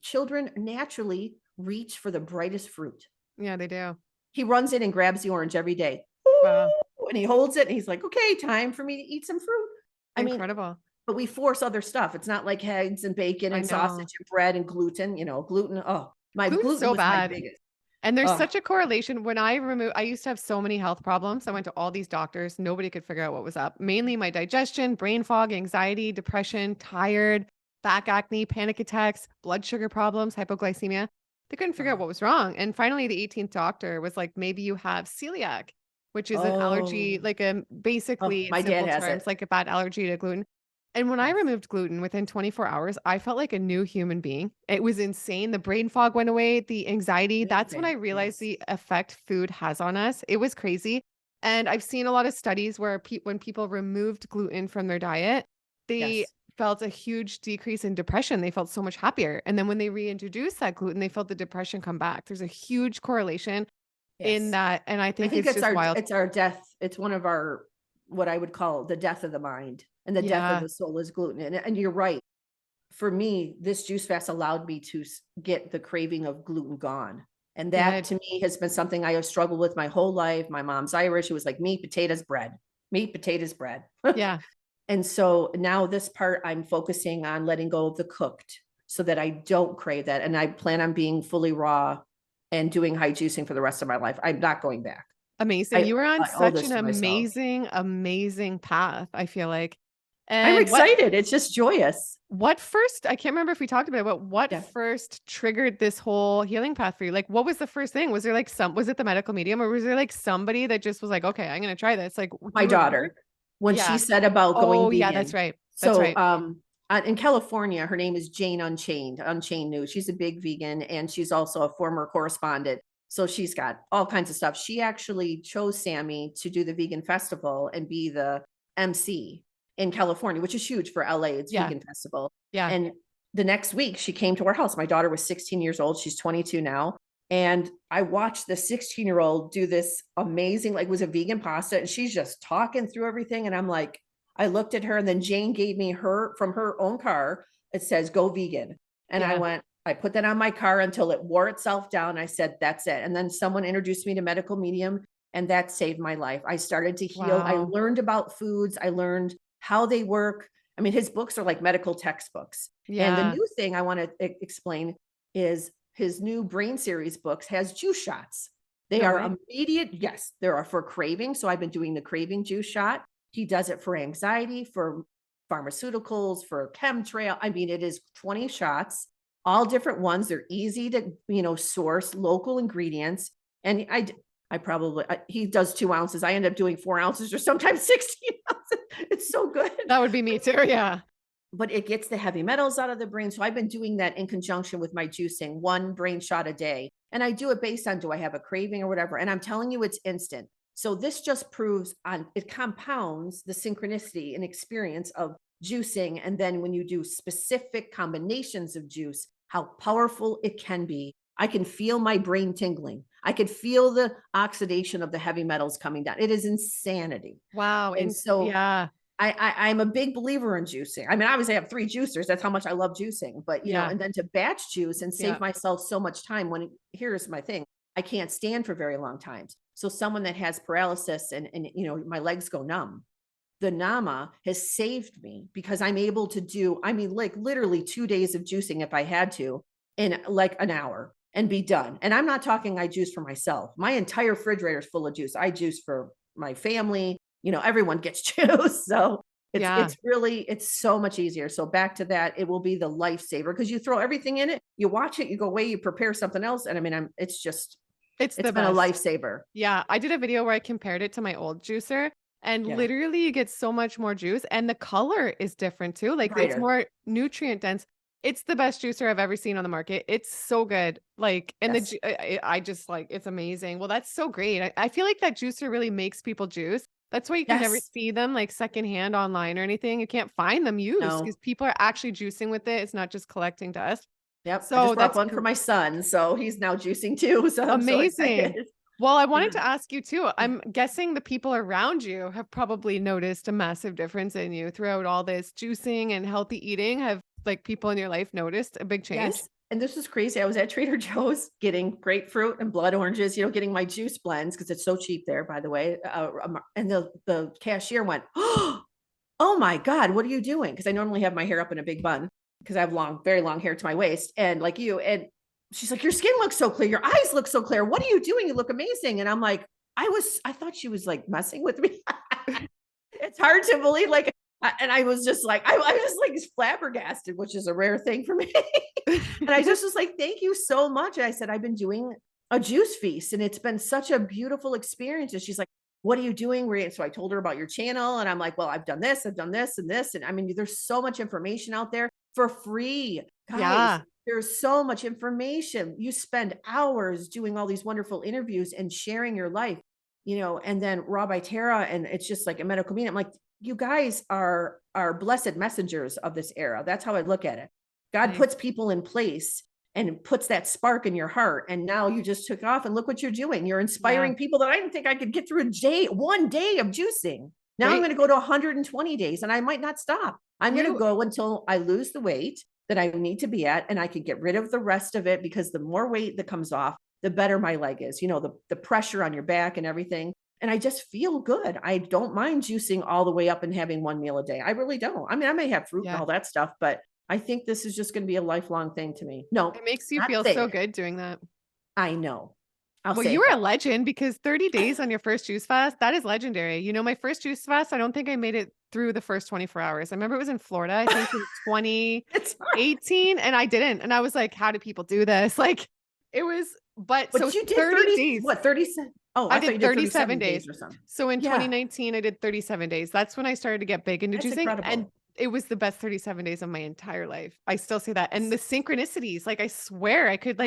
children naturally reach for the brightest fruit. Yeah, they do. He runs in and grabs the orange every day. Wow. Ooh, and he holds it and he's like, okay, time for me to eat some fruit. I mean, Incredible. but we force other stuff. It's not like eggs and bacon I and sausage know. and bread and gluten, gluten. Oh, my Gluten's gluten so was my bad. biggest. And there's Oh, such a correlation when I used to have so many health problems. I went to all these doctors. Nobody could figure out what was up. Mainly my digestion, brain fog, anxiety, depression, tired, back acne, panic attacks, blood sugar problems, hypoglycemia. They couldn't figure out wow. what was wrong. And finally, the 18th doctor was like, maybe you have celiac, which is an allergy, Oh, like oh, basically in my dad simple has terms, it. like a bad allergy to gluten. And when I Yes. removed gluten within 24 hours, I felt like a new human being. It was insane. The brain fog went away, the anxiety. That's when I Amazing. realized Yes. the effect food has on us. It was crazy. And I've seen a lot of studies where when people removed gluten from their diet, they Yes. felt a huge decrease in depression. They felt so much happier. And then when they reintroduced that gluten, they felt the depression come back. There's a huge correlation in Yes. that. And I I think think it's just wild. it's our death. It's one of our, what I would call the death of the mind and the death of Yeah. the soul is gluten. And you're right. For me, this juice fast allowed me to get the craving of gluten gone. And that Good. to me has been something I have struggled with my whole life. My mom's Irish. It was like meat, potatoes, bread, meat, potatoes, bread. Yeah. And so now this part, I'm focusing on letting go of the cooked so that I don't crave that. And I plan on being fully raw and doing high juicing for the rest of my life. I'm not going back. Amazing. I, You were on I owe such this an to myself. amazing, amazing path, I feel like. I'm And excited. It's just joyous. what first I can't remember if we talked about it, but what Yeah. first triggered this whole healing path for you? Like, what was the first thing? Was there like was it the medical medium or was there like somebody that just was like, okay, I'm gonna try this? Like, do My you remember? daughter, when she Yeah. said about going Oh, yeah, that's vegan. right. That's So, right. in California, her name is Jane Unchained, Unchained News. She's a big vegan and she's also a former correspondent. So she's got all kinds of stuff. She actually chose Sammy to do the vegan festival and be the MC in California, which is huge for LA. It's Yeah. vegan festival. Yeah. And the next week she came to our house. My daughter was 16 years old. She's 22 now. And I watched the 16-year-old do this amazing, like it was a vegan pasta. And she's just talking through everything. And I'm like, I looked at her and then Jane gave me her from her own car. It says, go vegan. And Yeah. I put that on my car until it wore itself down. I said, that's it. And then someone introduced me to medical medium and that saved my life. I started to heal. I Wow. learned about foods. I learned how they work. I mean, his books are like medical textbooks. And the Yeah. new thing I want to explain is his new brain series books has juice shots. They No are way. immediate. Yes, there are for craving. So I've been doing the craving juice shot. He does it for anxiety, for pharmaceuticals, for chemtrail. I mean, it is 20 shots, all different ones. They're easy to, source local ingredients. And he does 2 ounces. I end up doing 4 ounces or sometimes 16 ounces. It's so good. That would be me too. Yeah. But it gets the heavy metals out of the brain. So I've been doing that in conjunction with my juicing, 1 brain shot a day. And I do it based on, do I have a craving or whatever? And I'm telling you, it's instant. So this just proves it compounds the synchronicity and experience of juicing. And then when you do specific combinations of juice, how powerful it can be. I can feel my brain tingling. I could feel the oxidation of the heavy metals coming down. It is insanity. Wow. And so Yeah. I'm a big believer in juicing. I mean, obviously I have 3 juicers. That's how much I love juicing, but Yeah. and then to batch juice and Yeah. save myself so much time here's my thing. I can't stand for very long times. So someone that has paralysis and my legs go numb, the Nama has saved me because I'm able to do, I mean, like literally 2 days of juicing if I had to in like an hour and be done. And I'm not talking I juice for myself. My entire refrigerator is full of juice. I juice for my family. Everyone gets juice. So Yeah. it's so much easier. So back to that, it will be the lifesaver because you throw everything in it, you watch it, you go away, you prepare something else. And I mean, it's It's the been a best. lifesaver. Yeah, I did a video where I compared it to my old juicer and Yeah. literally you get so much more juice and the color is different too. Like it's Brighter. more nutrient dense. It's the best juicer I've ever seen on the market. It's so good. Like, and Yes. I just like, it's amazing. Well, that's so great. I feel like that juicer really makes people juice. That's why you can never Yes. see them like secondhand online or anything. You can't find them used because No. people are actually juicing with it. It's not just collecting dust. Yep. I So just brought that's one for my son. So he's now juicing too. So I'm so amazing. excited. Well, I wanted to ask you too. I'm guessing the people around you have probably noticed a massive difference in you throughout all this juicing and healthy eating. Have like people in your life noticed a big change? Yes. And this was crazy. I was at Trader Joe's getting grapefruit and blood oranges, getting my juice blends because it's so cheap there, by the way. And the cashier went, "Oh my God, what are you doing?" Because I normally have my hair up in a big bun because I have long, very long hair to my waist. And like you, and she's like, "Your skin looks so clear. Your eyes look so clear. What are you doing? You look amazing." And I'm like, I thought she was like messing with me. It's hard to believe. And I was just like, I was like flabbergasted, which is a rare thing for me. And I just was like, "Thank you so much." And I said, "I've been doing a juice feast and it's been such a beautiful experience." And she's like, "What are you doing?" So I told her about your channel and I'm like, "Well, I've done this and this." And I mean, there's so much information out there for free. Guys, Yeah. there's so much information. You spend hours doing all these wonderful interviews and sharing your life, and then Raw by Tara. And it's just like a medical meeting. I'm like, you guys are blessed messengers of this era. That's how I look at it. God puts people in place and puts that spark in your heart. And now you just took off and look what you're doing. You're inspiring people that I didn't think I could get through one day of juicing. Now I'm going to go to 120 days and I might not stop. I'm going to go until I lose the weight that I need to be at. And I can get rid of the rest of it because the more weight that comes off, the better my leg is, the pressure on your back and everything. And I just feel good. I don't mind juicing all the way up and having one meal a day. I really don't. I mean, I may have fruit and all that stuff, but I think this is just going to be a lifelong thing to me. No, It makes you feel so good doing that. I know. Well, you were a legend because 30 days on your first juice fast, that is legendary. My first juice fast, I don't think I made it through the first 24 hours. I remember it was in Florida, I think in 2018, and I didn't. And I was like, how do people do this? Like it was, but so you did 30 days. What, 37? Oh, I did 37 days or something. So in 2019, I did 37 days. That's when I started to get big into juicing. Incredible. And it was the best 37 days of my entire life. I still say that. And the synchronicities, like I swear I could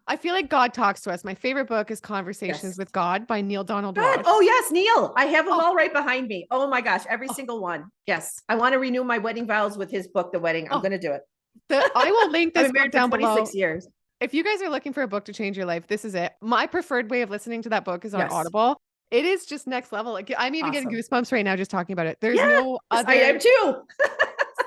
I feel like God talks to us. My favorite book is Conversations with God by Neil Donald Walsch. Oh yes, Neil. I have them all right behind me. Oh my gosh, every single one. Yes. I want to renew my wedding vows with his book, The Wedding. I'm going to do it. I will link this book down below. 26 years. If you guys are looking for a book to change your life, this is it. My preferred way of listening to that book is on Audible. It is just next level. Like I'm even getting goosebumps right now just talking about it. There's no other. I am too.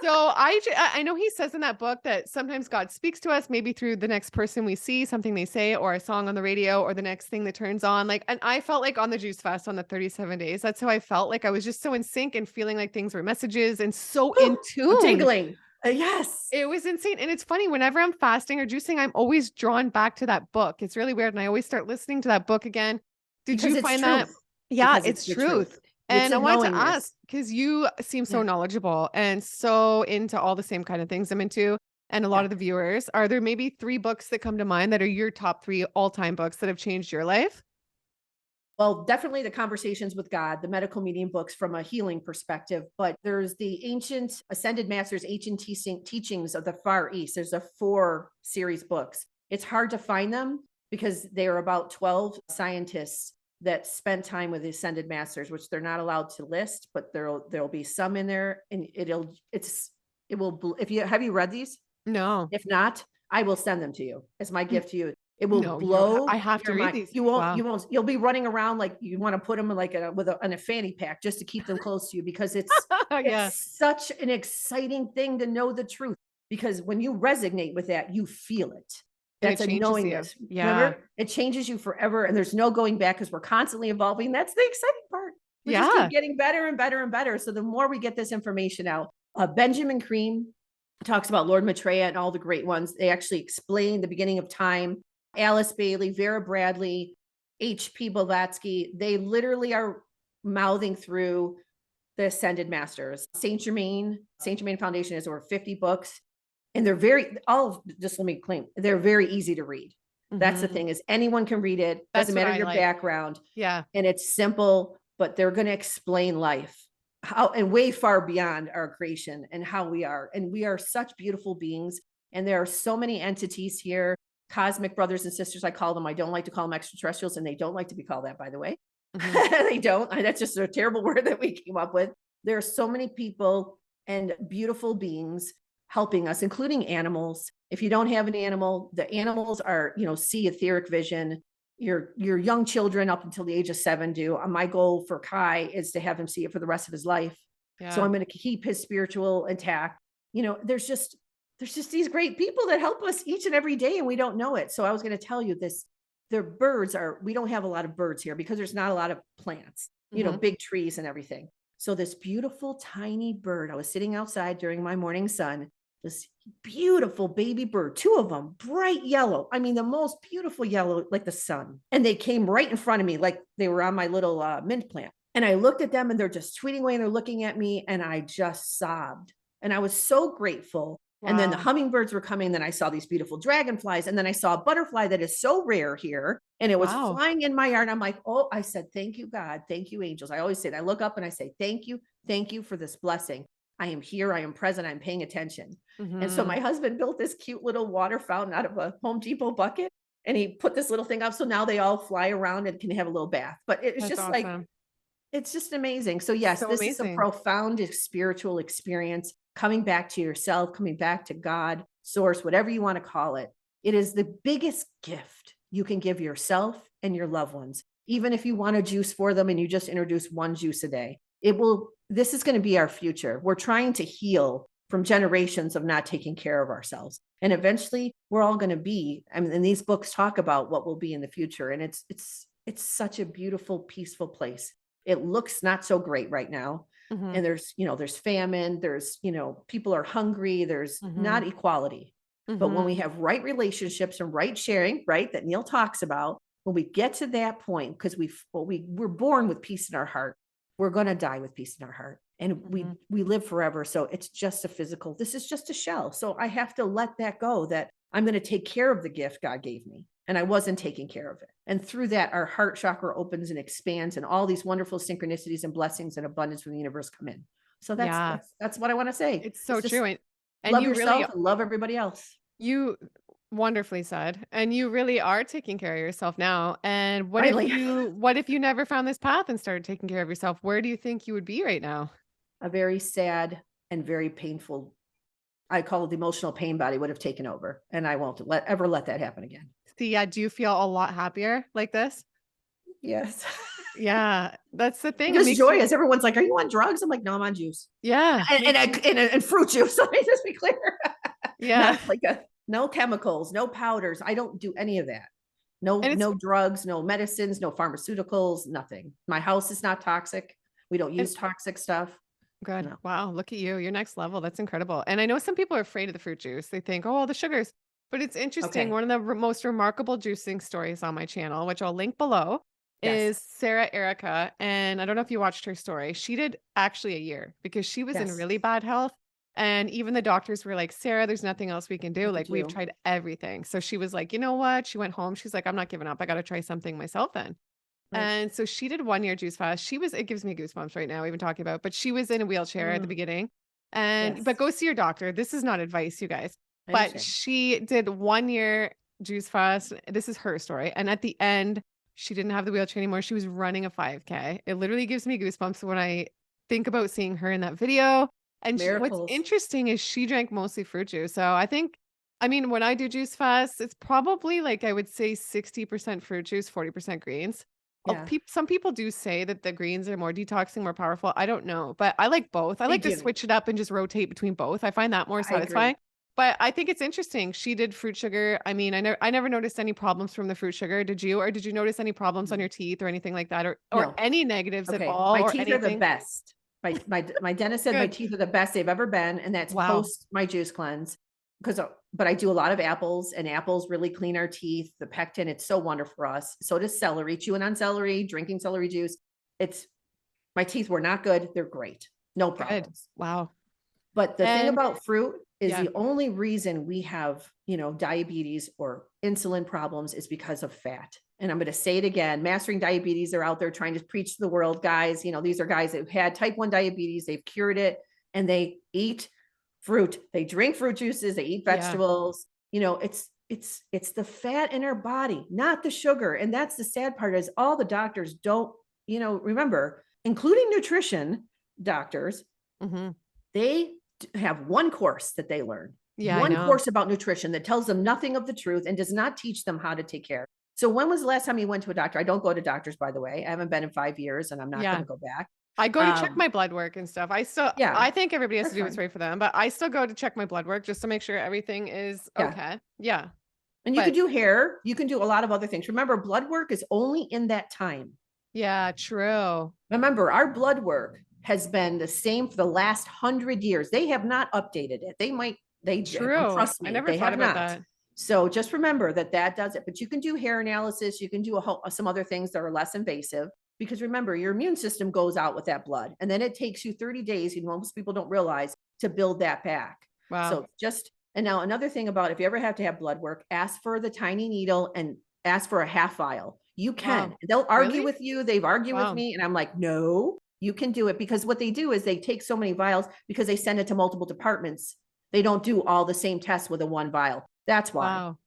So I know he says in that book that sometimes God speaks to us, maybe through the next person we see, something they say, or a song on the radio, or the next thing that turns on. And I felt like on the juice fast on the 37 days, that's how I felt. Like I was just so in sync and feeling like things were messages and so in tune. Tingling. Yes. It was insane. And it's funny, whenever I'm fasting or juicing, I'm always drawn back to that book. It's really weird. And I always start listening to that book again. Did you find that? Yeah, it's truth. And I wanted to ask, because you seem so knowledgeable and so into all the same kind of things I'm into, and a lot of the viewers, are there maybe 3 books that come to mind that are your top 3 all-time books that have changed your life? Well, definitely the Conversations with God, the medical medium books from a healing perspective, but there's the ancient ascended masters, ancient teachings of the Far East. There's a 4 series books. It's hard to find them because they are about 12 scientists that spent time with the ascended masters, which they're not allowed to list, but there'll be some in there, and it will. If you have you read these? No. If not, I will send them to you as my gift to you. It will blow. I have to read these. You won't. You'll be running around like you want to put them in a fanny pack just to keep them close to you, because it's such an exciting thing to know the truth. Because when you resonate with that, you feel it. That's a knowingness. Yeah. Remember? It changes you forever, and there's no going back because we're constantly evolving. That's the exciting part. We just keep getting better and better and better. So the more we get this information out, Benjamin Cream talks about Lord Maitreya and all the great ones. They actually explain the beginning of time. Alice Bailey, Vera Bradley, H.P. Blavatsky, they literally are mouthing through the Ascended Masters. Saint Germain Foundation has over 50 books. And they're just let me claim, they're very easy to read. That's the thing, is anyone can read it. Doesn't matter your background. Yeah. And it's simple, but they're going to explain life and way far beyond our creation and how we are. And we are such beautiful beings. And there are so many entities here, cosmic brothers and sisters, I call them. I don't like to call them extraterrestrials, and they don't like to be called that, by the way. They don't. That's just a terrible word that we came up with. There are so many people and beautiful beings helping us, including animals. If you don't have an animal, the animals are, see etheric vision. your young children up until the age of 7 do. My goal for Kai is to have him see it for the rest of his life. So I'm going to keep his spiritual intact. There's just these great people that help us each and every day, and we don't know it. So I was going to tell you this. We don't have a lot of birds here because there's not a lot of plants, big trees and everything. So this beautiful tiny bird, I was sitting outside during my morning sun, this beautiful baby bird, 2 of them, bright yellow. I mean, the most beautiful yellow, like the sun. And they came right in front of me, like they were on my little mint plant. And I looked at them and they're just tweeting away and they're looking at me, and I just sobbed. And I was so grateful. Wow. And then the hummingbirds were coming. Then I saw these beautiful dragonflies. And then I saw a butterfly that is so rare here. And it was flying in my yard. I'm like, oh, I said, thank you, God. Thank you, angels. I always say that. I look up and I say, thank you for this blessing. I am here. I am present. I'm paying attention. And so my husband built this cute little water fountain out of a Home Depot bucket. And he put this little thing up. So now they all fly around and can have a little bath. But it's That's just awesome. Like, it's just amazing. So yes, this is a profound spiritual experience, coming back to yourself, coming back to God, source, whatever you want to call it. It is the biggest gift you can give yourself and your loved ones. Even if you want a juice for them and you just introduce 1 juice a day, this is going to be our future. We're trying to heal from generations of not taking care of ourselves. And eventually we're all going to be, and these books talk about what will be in the future. And it's such a beautiful, peaceful place. It looks not so great right now. And there's famine, there's, people are hungry, there's not equality. But when we have right relationships and right sharing, right, that Neil talks about, when we get to that point, because we're born with peace in our heart, we're going to die with peace in our heart. And we live forever. So it's just this is just a shell. So I have to let that go, that I'm going to take care of the gift God gave me. And I wasn't taking care of it. And through that, our heart chakra opens and expands, and all these wonderful synchronicities and blessings and abundance from the universe come in. So that's what I want to say. It's so true. And love you yourself really and love everybody else. You wonderfully said. And you really are taking care of yourself now. And what if you never found this path and started taking care of yourself? Where do you think you would be right now? A very sad and very painful, I call it the emotional pain body, would have taken over. And I won't ever let that happen again. See, do you feel a lot happier like this? Yes. Yeah, that's the thing. Just joyous. Everyone's like, are you on drugs? I'm like, no, I'm on juice. Yeah. And fruit juice. Let me just be clear. Yeah. No chemicals, no powders. I don't do any of that. No drugs, no medicines, no pharmaceuticals, nothing. My house is not toxic. We don't use toxic stuff. Good. No. Wow. Look at you. You're next level. That's incredible. And I know some people are afraid of the fruit juice. They think, oh, the sugars. But it's interesting. Okay. One of the most remarkable juicing stories on my channel, which I'll link below, is 𝙤𝘼𝙑. And I don't know if you watched her story. She did actually a year because she was in really bad health. And even the doctors were like, Sarah, there's nothing else we can do. Like, we've tried everything. So she was like, you know what? She went home. She's like, I'm not giving up. I got to try something myself then. Right. And so she did 1 year juice fast. It gives me goosebumps right now, even talking about, but she was in a wheelchair at the beginning. But go see your doctor. This is not advice, you guys. But she did 1 year juice fast. This is her story. And at the end, she didn't have the wheelchair anymore. She was running a 5K. It literally gives me goosebumps when I think about seeing her in that video. And what's interesting is she drank mostly fruit juice. So when I do juice fast, it's probably like, I would say 60% fruit juice, 40% greens. Yeah. Some people do say that the greens are more detoxing, more powerful. I don't know, but I like both. I like to switch it up and just rotate between both. I find that more satisfying. But I think it's interesting. She did fruit sugar. I mean, I never noticed any problems from the fruit sugar. Did you? Or did you notice any problems on your teeth or anything like that? Or any negatives at all? My teeth are the best. My dentist said my teeth are the best they've ever been. And that's post my juice cleanse. But I do a lot of apples, and apples really clean our teeth. The pectin, it's so wonderful for us. So does celery. Chewing on celery, drinking celery juice. My teeth were not good. They're great. No problems. Good. Wow. But the thing about fruit is the only reason we have, diabetes or insulin problems is because of fat. And I'm going to say it again, Mastering Diabetes, they're out there trying to preach to the world, guys. These are guys that have had type 1 diabetes. They've cured it, and they eat fruit. They drink fruit juices. They eat vegetables. It's the fat in our body, not the sugar. And that's the sad part, is all the doctors don't, remember, including nutrition doctors, they have one course that they learn. One course about nutrition that tells them nothing of the truth and does not teach them how to take care. So when was the last time you went to a doctor? I don't go to doctors, by the way. I haven't been in 5 years and I'm not going Yeah. to go back. I go to check my blood work and stuff. Yeah, I think everybody has to that's do what's fine. right for them, but I still go to check my blood work just to make sure everything is Yeah. okay. Yeah. And you But can do hair. You can do a lot of other things. Remember, blood work is only in that time. yeah, true. Remember, our blood work has been the same for the last 100 years. They have not updated it. True. Trust I me, never they thought have about not. that. So just remember that does it. But you can do hair analysis. You can do some other things that are less invasive. Because remember, your immune system goes out with that blood. And then it takes you 30 days, most people don't realize, to build that back. Wow. And now another thing about if you ever have to have blood work, ask for the tiny needle and ask for a half vial. You can. Wow. They'll argue Really? with you. They've argued with Wow. me. And I'm like, no, you can do it. Because what they do is they take so many vials because they send it to multiple departments. They don't do all the same tests with a one vial. That's why. Wow.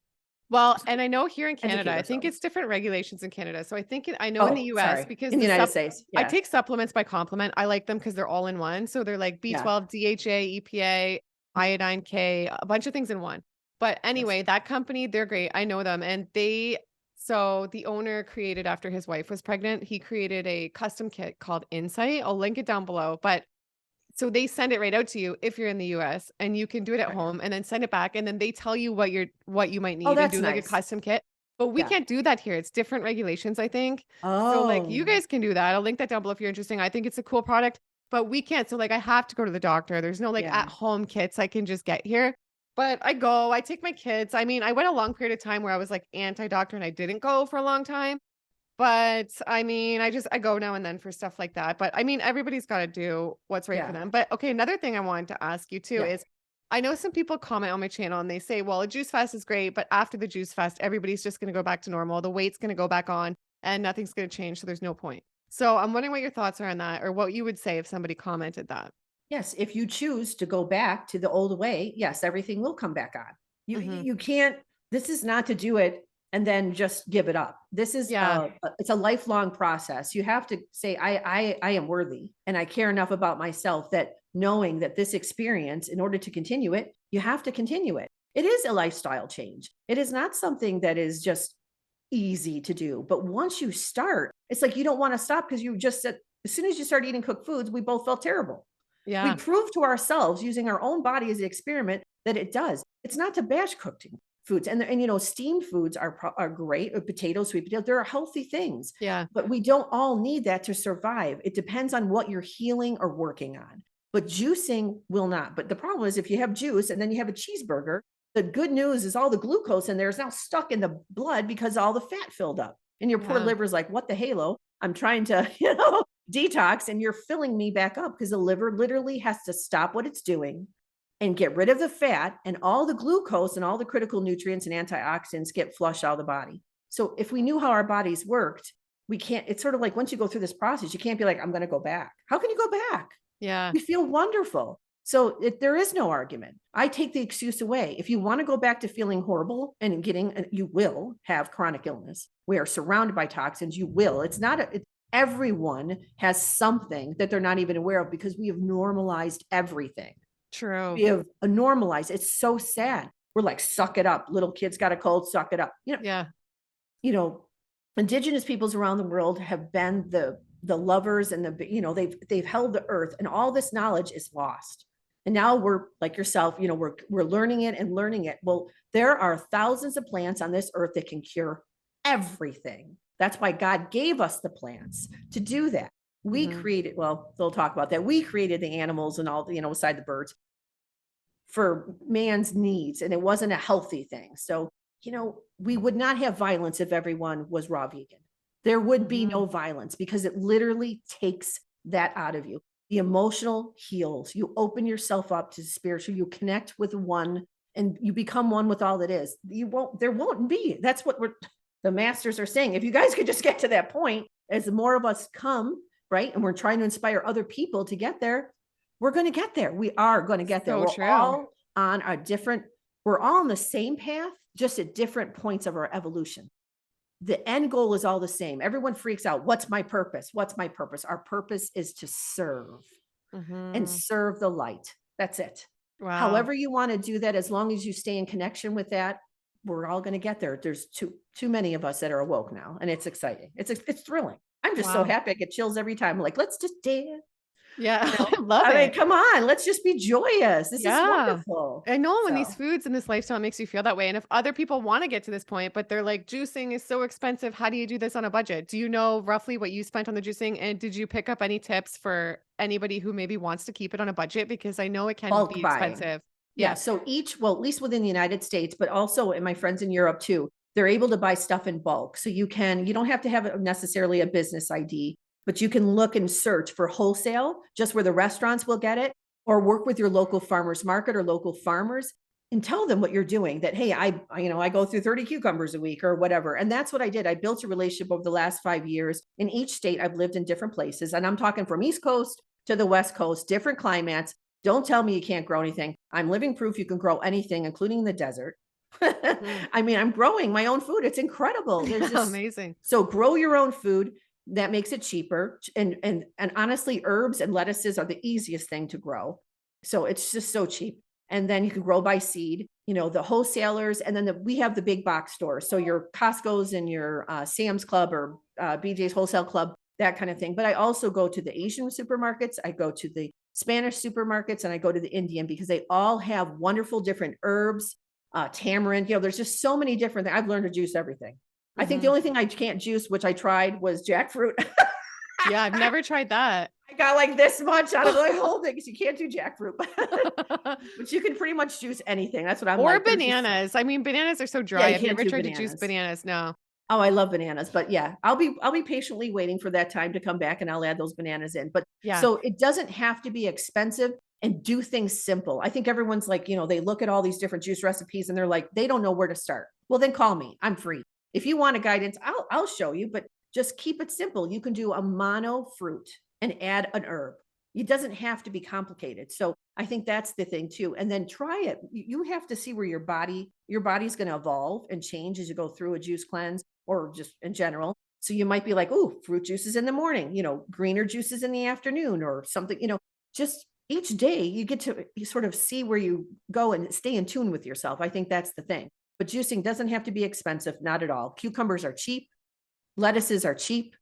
Well, and I know here in Canada, Educate I think ourselves. it's different regulations in Canada. So I think I know in the Oh, US sorry. because In the United States. I Yeah. take supplements by compliment. I like them because they're all in one. So they're like Yeah. B12, DHA, EPA, iodine K, a bunch of things in one. But anyway, Yes. that company, they're great. I know them. And so the owner created after his wife was pregnant, he created a custom kit called Insight. I'll link it down below. But so they send it right out to you if you're in the US and you can do it at Right. home and then send it back and then they tell you what you might Oh, need and that's do like a nice. custom kit. But we Yeah. can't do that here. It's different regulations, I think. So like you Oh, guys can do that. I'll link that down below if you're interested. I think it's a cool product, but we can't. So like I have to go to the doctor. There's no like yeah. at home kits I can just get here. But I take my kids. I mean, I went a long period of time where I was like anti-doctor and I didn't go for a long time. But I mean, I go now and then for stuff like that. But I mean, everybody's got to do what's right for Yeah. them. But okay, another thing I wanted to ask you too Yeah. is I know some people comment on my channel and they say, well, a juice fast is great, but after the juice fast, everybody's just going to go back to normal. The weight's going to go back on and nothing's going to change. So there's no point. So I'm wondering what your thoughts are on that or what you would say if somebody commented that. Yes, if you choose to go back to the old way, yes, everything will come back on. Mhm. You can't, this is not to do it and then just give it up. This is Yeah. it's a lifelong process. You have to say, I am worthy and I care enough about myself that knowing that this experience, in order to continue it, you have to continue it. It is a lifestyle change. It is not something that is just easy to do. But once you start, it's like you don't want to stop because you just said, as soon as you start eating cooked foods, we both felt terrible. We Yeah. proved to ourselves using our own body as an experiment that it does. It's not to bash cooked foods. And steamed foods are great. Or potatoes, sweet potatoes, they're healthy things. Yeah. But we don't all need that to survive. It depends on what you're healing or working on. But juicing will not. But the problem is if you have juice and then you have a cheeseburger, the good news is all the glucose in there is now stuck in the blood because all the fat filled up. And your poor Yeah. liver's like, what the halo? I'm trying to, detox, and you're filling me back up because the liver literally has to stop what it's doing and get rid of the fat, and all the glucose and all the critical nutrients and antioxidants get flushed out of the body. So if we knew how our bodies worked, we can't, it's sort of like once you go through this process, you can't be like, I'm going to go back. How can you go back? Yeah. We feel wonderful. So there is no argument. I take the excuse away. If you want to go back to feeling horrible and you will have chronic illness. We are surrounded by toxins. You will. Everyone has something that they're not even aware of because we have normalized everything. True. We have normalized. It's so sad. We're like, suck it up. Little kids got a cold, suck it up. Yeah. Indigenous peoples around the world have been the lovers and they've held the earth, and all this knowledge is lost. And now we're like yourself, we're learning it and learning it. Well, there are thousands of plants on this earth that can cure everything. That's why God gave us the plants to do that. We created, well, they'll talk about that. We created the animals and all, beside the birds for man's needs, and it wasn't a healthy thing. So, we would not have violence if everyone was raw vegan. There would be no violence because it literally takes that out of you. The emotional heals. You open yourself up to spiritual. You connect with one and you become one with all that is. There won't be. That's what the masters are saying. If you guys could just get to that point, as more of us come, right? And we're trying to inspire other people to get there, we're going to get there. We are going to get there. So true. We're all on the same path, just at different points of our evolution. The end goal is all the same. Everyone freaks out. What's my purpose? What's my purpose? Our purpose is to serve and serve the light. That's it. Wow. However you want to do that, as long as you stay in connection with that, we're all going to get there. There's too many of us that are awoke now, and it's exciting. It's thrilling. I'm just so happy. I get chills every time. I'm like, let's just dance. Yeah, You know? I love I it. mean, come on, let's just be joyous. This is wonderful. I know when these So, foods and this lifestyle makes you feel that way. And if other people want to get to this point, but they're like, juicing is so expensive, how do you do this on a budget? Do you know roughly what you spent on the juicing? And did you pick up any tips for anybody who maybe wants to keep it on a budget? Because I know it can bulk be buying. expensive. Yeah. So well, at least within the United States, but also in my friends in Europe too, they're able to buy stuff in bulk. So you don't have to have necessarily a business ID, but you can look and search for wholesale, just where the restaurants will get it, or work with your local farmers market or local farmers and tell them what you're doing, that, hey, I go through 30 cucumbers a week or whatever. And that's what I did. I built a relationship over the last 5 years. In each state, I've lived in different places, and I'm talking from East Coast to the West Coast, different climates. Don't tell me you can't grow anything. I'm living proof you can grow anything, including the desert. I mean, I'm growing my own food. It's incredible. Amazing. So grow your own food. That makes it cheaper. And honestly, herbs and lettuces are the easiest thing to grow. So it's just so cheap. And then you can grow by seed, the wholesalers, and then we have the big box stores. So your Costco's and your Sam's Club or BJ's Wholesale Club, that kind of thing. But I also go to the Asian supermarkets. I go to the Spanish supermarkets, and I go to the Indian, because they all have wonderful different herbs, tamarind. There's just so many different things. I've learned to juice everything. I think the only thing I can't juice, which I tried, was jackfruit. Yeah, I've never tried that. I got like this much out of the whole thing, because you can't do jackfruit, but you can pretty much juice anything. That's what I'm Or like. bananas. I mean, bananas are so dry. you Have you can't ever do tried to juice bananas. bananas? No. Oh, I love bananas, but yeah, I'll be patiently waiting for that time to come back, and I'll add those bananas in. But so it doesn't have to be expensive, and do things simple. I think everyone's like, they look at all these different juice recipes and they're like, they don't know where to start. Well, then call me. I'm free. If you want a guidance, I'll show you, but just keep it simple. You can do a mono fruit and add an herb. It doesn't have to be complicated. So I think that's the thing too. And then try it. You have to see where your body's going to evolve and change as you go through a juice cleanse, or just in general. So you might be like, oh, fruit juices in the morning, greener juices in the afternoon, or something, just each day you get to sort of see where you go and stay in tune with yourself. I think that's the thing. But juicing doesn't have to be expensive, not at all. Cucumbers are cheap. Lettuces are cheap.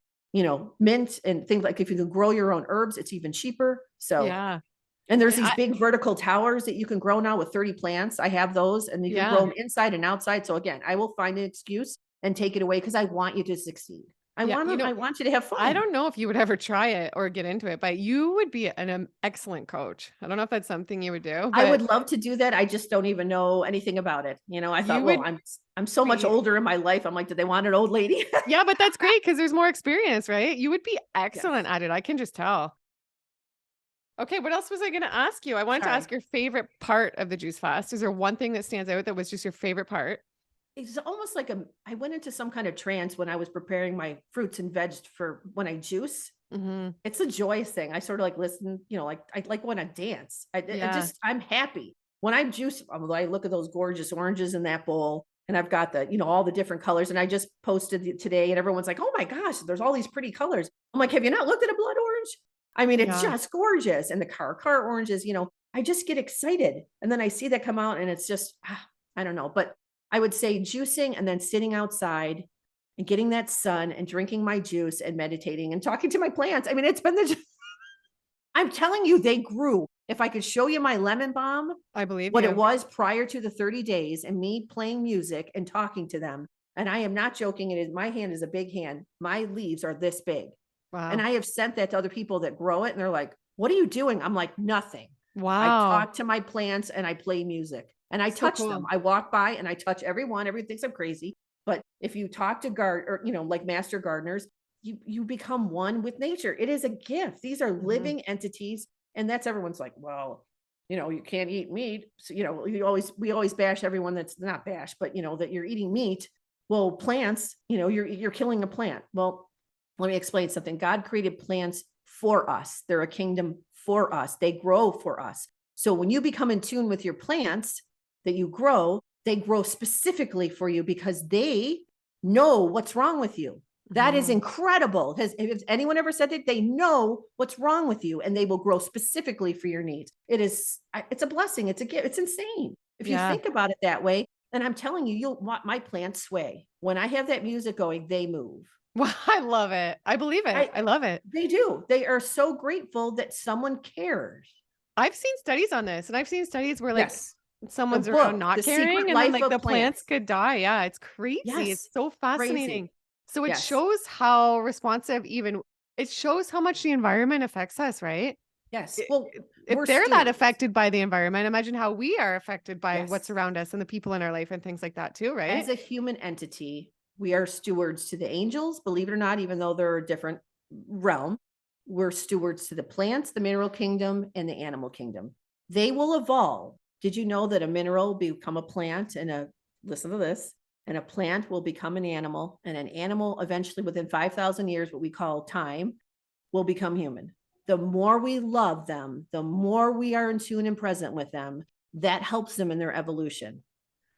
Mint and things like, if you can grow your own herbs, it's even cheaper. So, yeah. And there's these big vertical towers that you can grow now with 30 plants. I have those, and you can grow them inside and outside. So again, I will find an excuse and take it away, because I want you to succeed. I want you to have fun. I don't know if you would ever try it or get into it, but you would be an excellent coach. I don't know if that's something you would do. I would love to do that. I just don't even know anything about it. I thought, well, I'm so much older in my life. I'm like, do they want an old lady? Yeah, but that's great, because there's more experience, right? You would be excellent at it. I can just tell. Okay, what else was I going to ask you? I wanted to ask your favorite part of the juice fast. Is there one thing that stands out that was just your favorite part? It's almost like I went into some kind of trance when I was preparing my fruits and veg for when I juice. It's a joyous thing. I sort of like listen, like I like when I dance. I'm happy when I juice. I look at those gorgeous oranges in that bowl, and I've got the, all the different colors. And I just posted it today, and everyone's like, oh my gosh, there's all these pretty colors. I'm like, have you not looked at a blood orange? I mean, it's just gorgeous. And the car oranges, I just get excited. And then I see that come out, and it's just, I don't know, but I would say juicing, and then sitting outside and getting that sun and drinking my juice and meditating and talking to my plants. I mean, it's been I'm telling you, they grew. If I could show you my lemon balm, I believe what it was prior to the 30 days and me playing music and talking to them. And I am not joking. My hand is a big hand. My leaves are this big. Wow. And I have sent that to other people that grow it, and they're like, what are you doing? I'm like, nothing. Wow. I talk to my plants and I play music. And I touch them. I walk by and I touch everyone. Everyone thinks I'm crazy. But if you talk to like master gardeners, you become one with nature. It is a gift. These are living entities. And that's, everyone's like, well, you can't eat meat. So, we always bash everyone that's not bash, but that you're eating meat. Well, plants, you're killing a plant. Well, let me explain something. God created plants for us. They're a kingdom for us. They grow for us. So when you become in tune with your plants that you grow, they grow specifically for you, because they know what's wrong with you. That is incredible. Has anyone ever said that? They know what's wrong with you, and they will grow specifically for your needs. It's a blessing. It's a gift. It's insane. If you think about it that way, And I'm telling you, you'll want my plants sway. When I have that music going, they move. Well, I love it. I believe it. I I love it. They do. They are so grateful that someone cares. I've seen studies on this, and I've seen studies where like Yes. The someone's around book, not The Secret caring, and then Life like the of plants Plants. could die. Yeah, it's crazy. It's Yes. so Crazy. fascinating. So it Yes. shows how responsive even it shows how much the environment affects us, right? Yes. I- Well, If we're they're that stewards. affected by the environment, imagine how we are affected by what's Yes. around us and the people in our life and things like that too, right? As a human entity, we are stewards to the angels, believe it or not, even though they're a different realm. We're stewards to the plants, the mineral kingdom, and the animal kingdom. They will evolve. Did you know that a mineral will become a plant listen to this, and a plant will become an animal, and an animal eventually within 5,000 years, what we call time, will become human. The more we love them, the more we are in tune and present with them, that helps them in their evolution.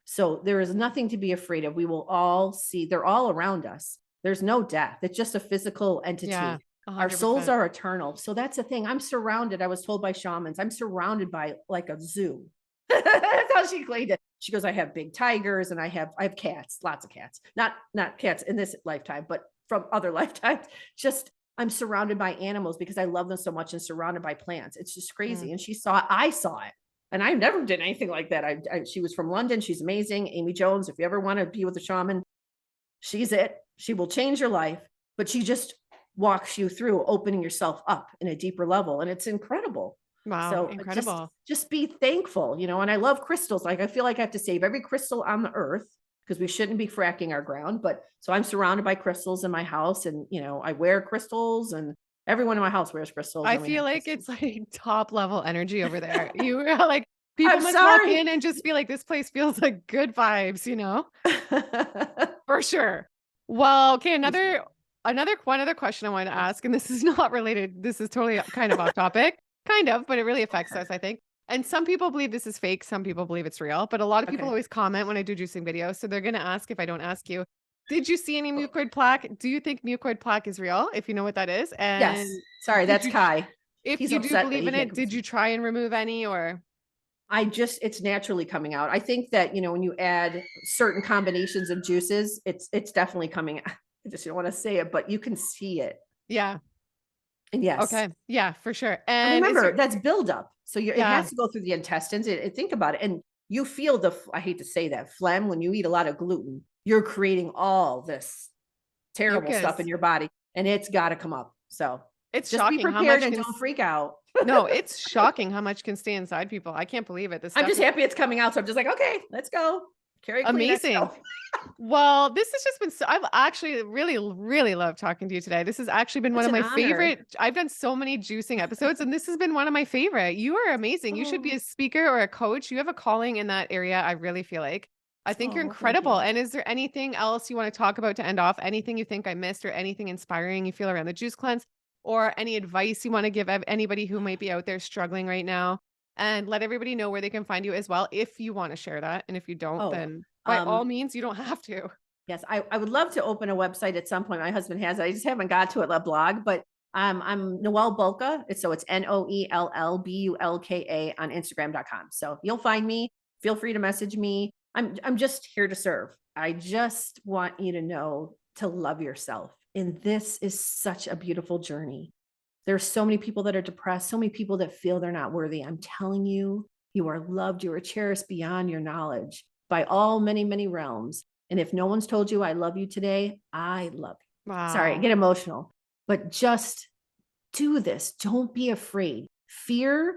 So there is nothing to be afraid of. We will all see, they're all around us. There's no death. It's just a physical entity. Yeah, Our souls 100%. are eternal. So that's the thing. I'm surrounded. I was told by shamans, I'm surrounded by like a zoo. That's how she explained it. She goes, I have big tigers and I have cats, lots of cats. Not cats in this lifetime, but from other lifetimes. Just I'm surrounded by animals because I love them so much and surrounded by plants. It's just crazy. Mm. And I saw it. And I never did anything like that. She was from London. She's amazing. Amy Jones. If you ever want to be with a shaman, she's it. She will change your life, but she just walks you through opening yourself up in a deeper level. And it's incredible. Wow, So incredible. just be thankful, and I love crystals. Like I feel like I have to save every crystal on the earth because we shouldn't be fracking our ground. But so I'm surrounded by crystals in my house and, I wear crystals and everyone in my house wears crystals. I And we feel have like crystals. it's like top level energy over there. You are like people I'm must walk sorry. in and just feel like this place feels like good vibes, you know? For sure. Well, okay, another one other question I wanted to ask, and this is not related. This is totally kind of off topic, kind of, but it really affects us, I think. And some people believe this is fake, some people believe it's real, but a lot of people Okay. always comment when I do juicing videos. So they're gonna ask if I don't ask you, did you see any mucoid plaque? Do you think mucoid plaque is real? If you know what that is, Yes. and Sorry, did that's you, Kai. if He's you do upset that believe he in can't it, come did see. you try and remove any or? It's naturally coming out. I think that, when you add certain combinations of juices, it's definitely coming out. I just don't want to say it, but you can see it. Yeah. And yes. Okay. Yeah, for sure. And And is remember, there, that's buildup. So it yeah, has to go through the intestines. Think about it. And you feel I hate to say that, phlegm, when you eat a lot of gluten, you're creating all this terrible stuff in mucus. your body and it's got to come up. So It's just be shocking how prepared much and can don't freak out. no, it's shocking how much can stay inside people. I can't believe it. This I'm stuff just is happy it's coming out. So I'm just like, okay, let's go. Carry Kleenex. amazing. Go. Well, this has just been so I've actually really, really loved talking to you today. This has actually been one It's of an my honor. favorite. I've done so many juicing episodes, and this has been one of my favorite. You are amazing. You should be Oh, a speaker or a coach. You have a calling in that area, I really feel like. I think you're thank incredible. you. And is there anything else you want to talk about to end off? Anything you think I missed or anything inspiring you feel around the juice cleanse? Or any advice you want to give anybody who might be out there struggling right now? And let everybody know where they can find you as well if you want to share that. And if you don't, Oh, then by all um, means, you don't have to. yes, I would love to open a website at some point. My husband has it. I just haven't got to it, a blog, but I'm Noelle Bulka. It's NoellBulka on Instagram.com. So you'll find me. Feel free to message me. I'm just here to serve. I just want you to know to love yourself. And this is such a beautiful journey. There's so many people that are depressed, so many people that feel they're not worthy. I'm telling you, you are loved, you are cherished beyond your knowledge by all many, many realms. And if no one's told you I love you today, I love you. Sorry, I Wow. get emotional, but just do this. Don't be afraid. Fear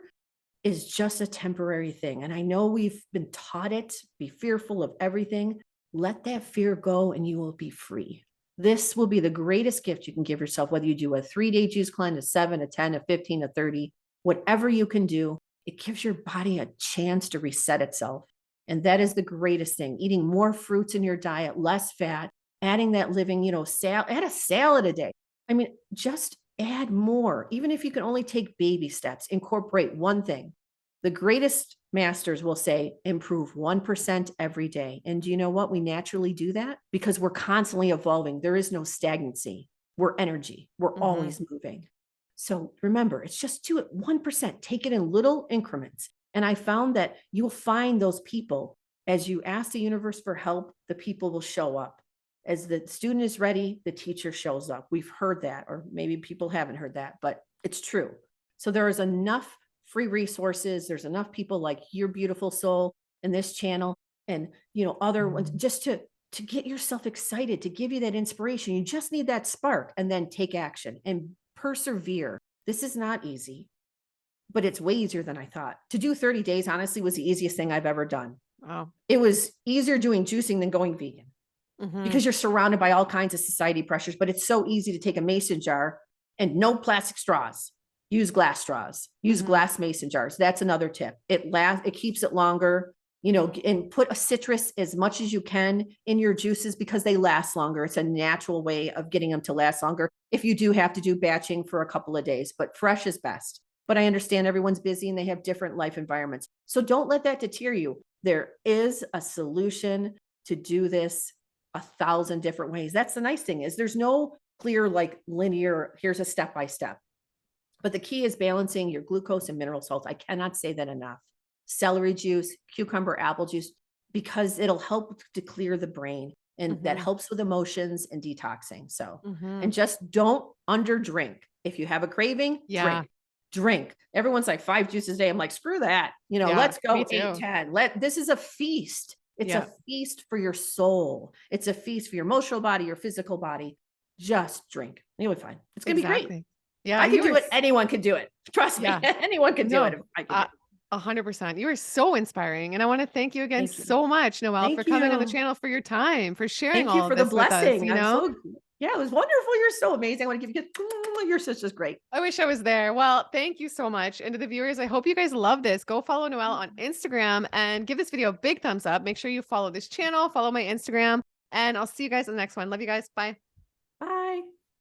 is just a temporary thing. And I know we've been taught it, be fearful of everything. Let that fear go and you will be free. This will be the greatest gift you can give yourself, whether you do a 3-day juice cleanse, a 7, a 10, a 15, a 30, whatever you can do. It gives your body a chance to reset itself. And that is the greatest thing. Eating more fruits in your diet, less fat, adding that living, add a salad a day. I mean, just add more. Even if you can only take baby steps, incorporate one thing. The greatest masters will say, improve 1% every day. And do you know what? We naturally do that because we're constantly evolving. There is no stagnancy. We're energy. We're always moving. So remember, it's just do it 1%. Take it in little increments. And I found that you'll find those people As you ask the universe for help, the people will show up. As the student is ready, the teacher shows up. We've heard that, or maybe people haven't heard that, but it's true. So there is enough free resources. There's enough people like your beautiful soul in this channel and, other ones, just to get yourself excited, to give you that inspiration. You just need that spark, and then take action and persevere. This is not easy, but it's way easier than I thought. To do 30 days, honestly, was the easiest thing I've ever done. Wow. It was easier doing juicing than going vegan, because you're surrounded by all kinds of society pressures, but it's so easy to take a mason jar and no plastic straws. Use glass straws, use glass mason jars. That's another tip. It keeps it longer, and put a citrus as much as you can in your juices, because they last longer. It's a natural way of getting them to last longer. If you do have to do batching for a couple of days, but fresh is best. But I understand everyone's busy and they have different life environments. So don't let that deter you. There is a solution to do this 1,000 different ways. That's the nice thing, is there's no clear, like, linear, here's a step-by-step. But the key is balancing your glucose and mineral salts. I cannot say that enough. Celery juice, cucumber, apple juice, because it'll help to clear the brain, and that helps with emotions and detoxing. So, and just don't underdrink. If you have a craving, drink. Everyone's like 5 juices a day. I'm like, screw that. Let's go 8, 10. This is a feast. It's a feast for your soul. It's a feast for your emotional body, your physical body. Just drink. You'll be fine. It's going to be great. Yeah. I can do it. Anyone can do it. Trust me. Anyone can do it. If I can. 100%. You are so inspiring. And I want to thank you again so much, Noelle, for coming on the channel, for your time, for sharing all of this with us. Thank you for the blessing. Yeah, it was wonderful. You're so amazing. I want to give you, your sister's great. I wish I was there. Well, thank you so much. And to the viewers, I hope you guys love this. Go follow Noelle on Instagram and give this video a big thumbs up. Make sure you follow this channel, follow my Instagram, and I'll see you guys in the next one. Love you guys. Bye.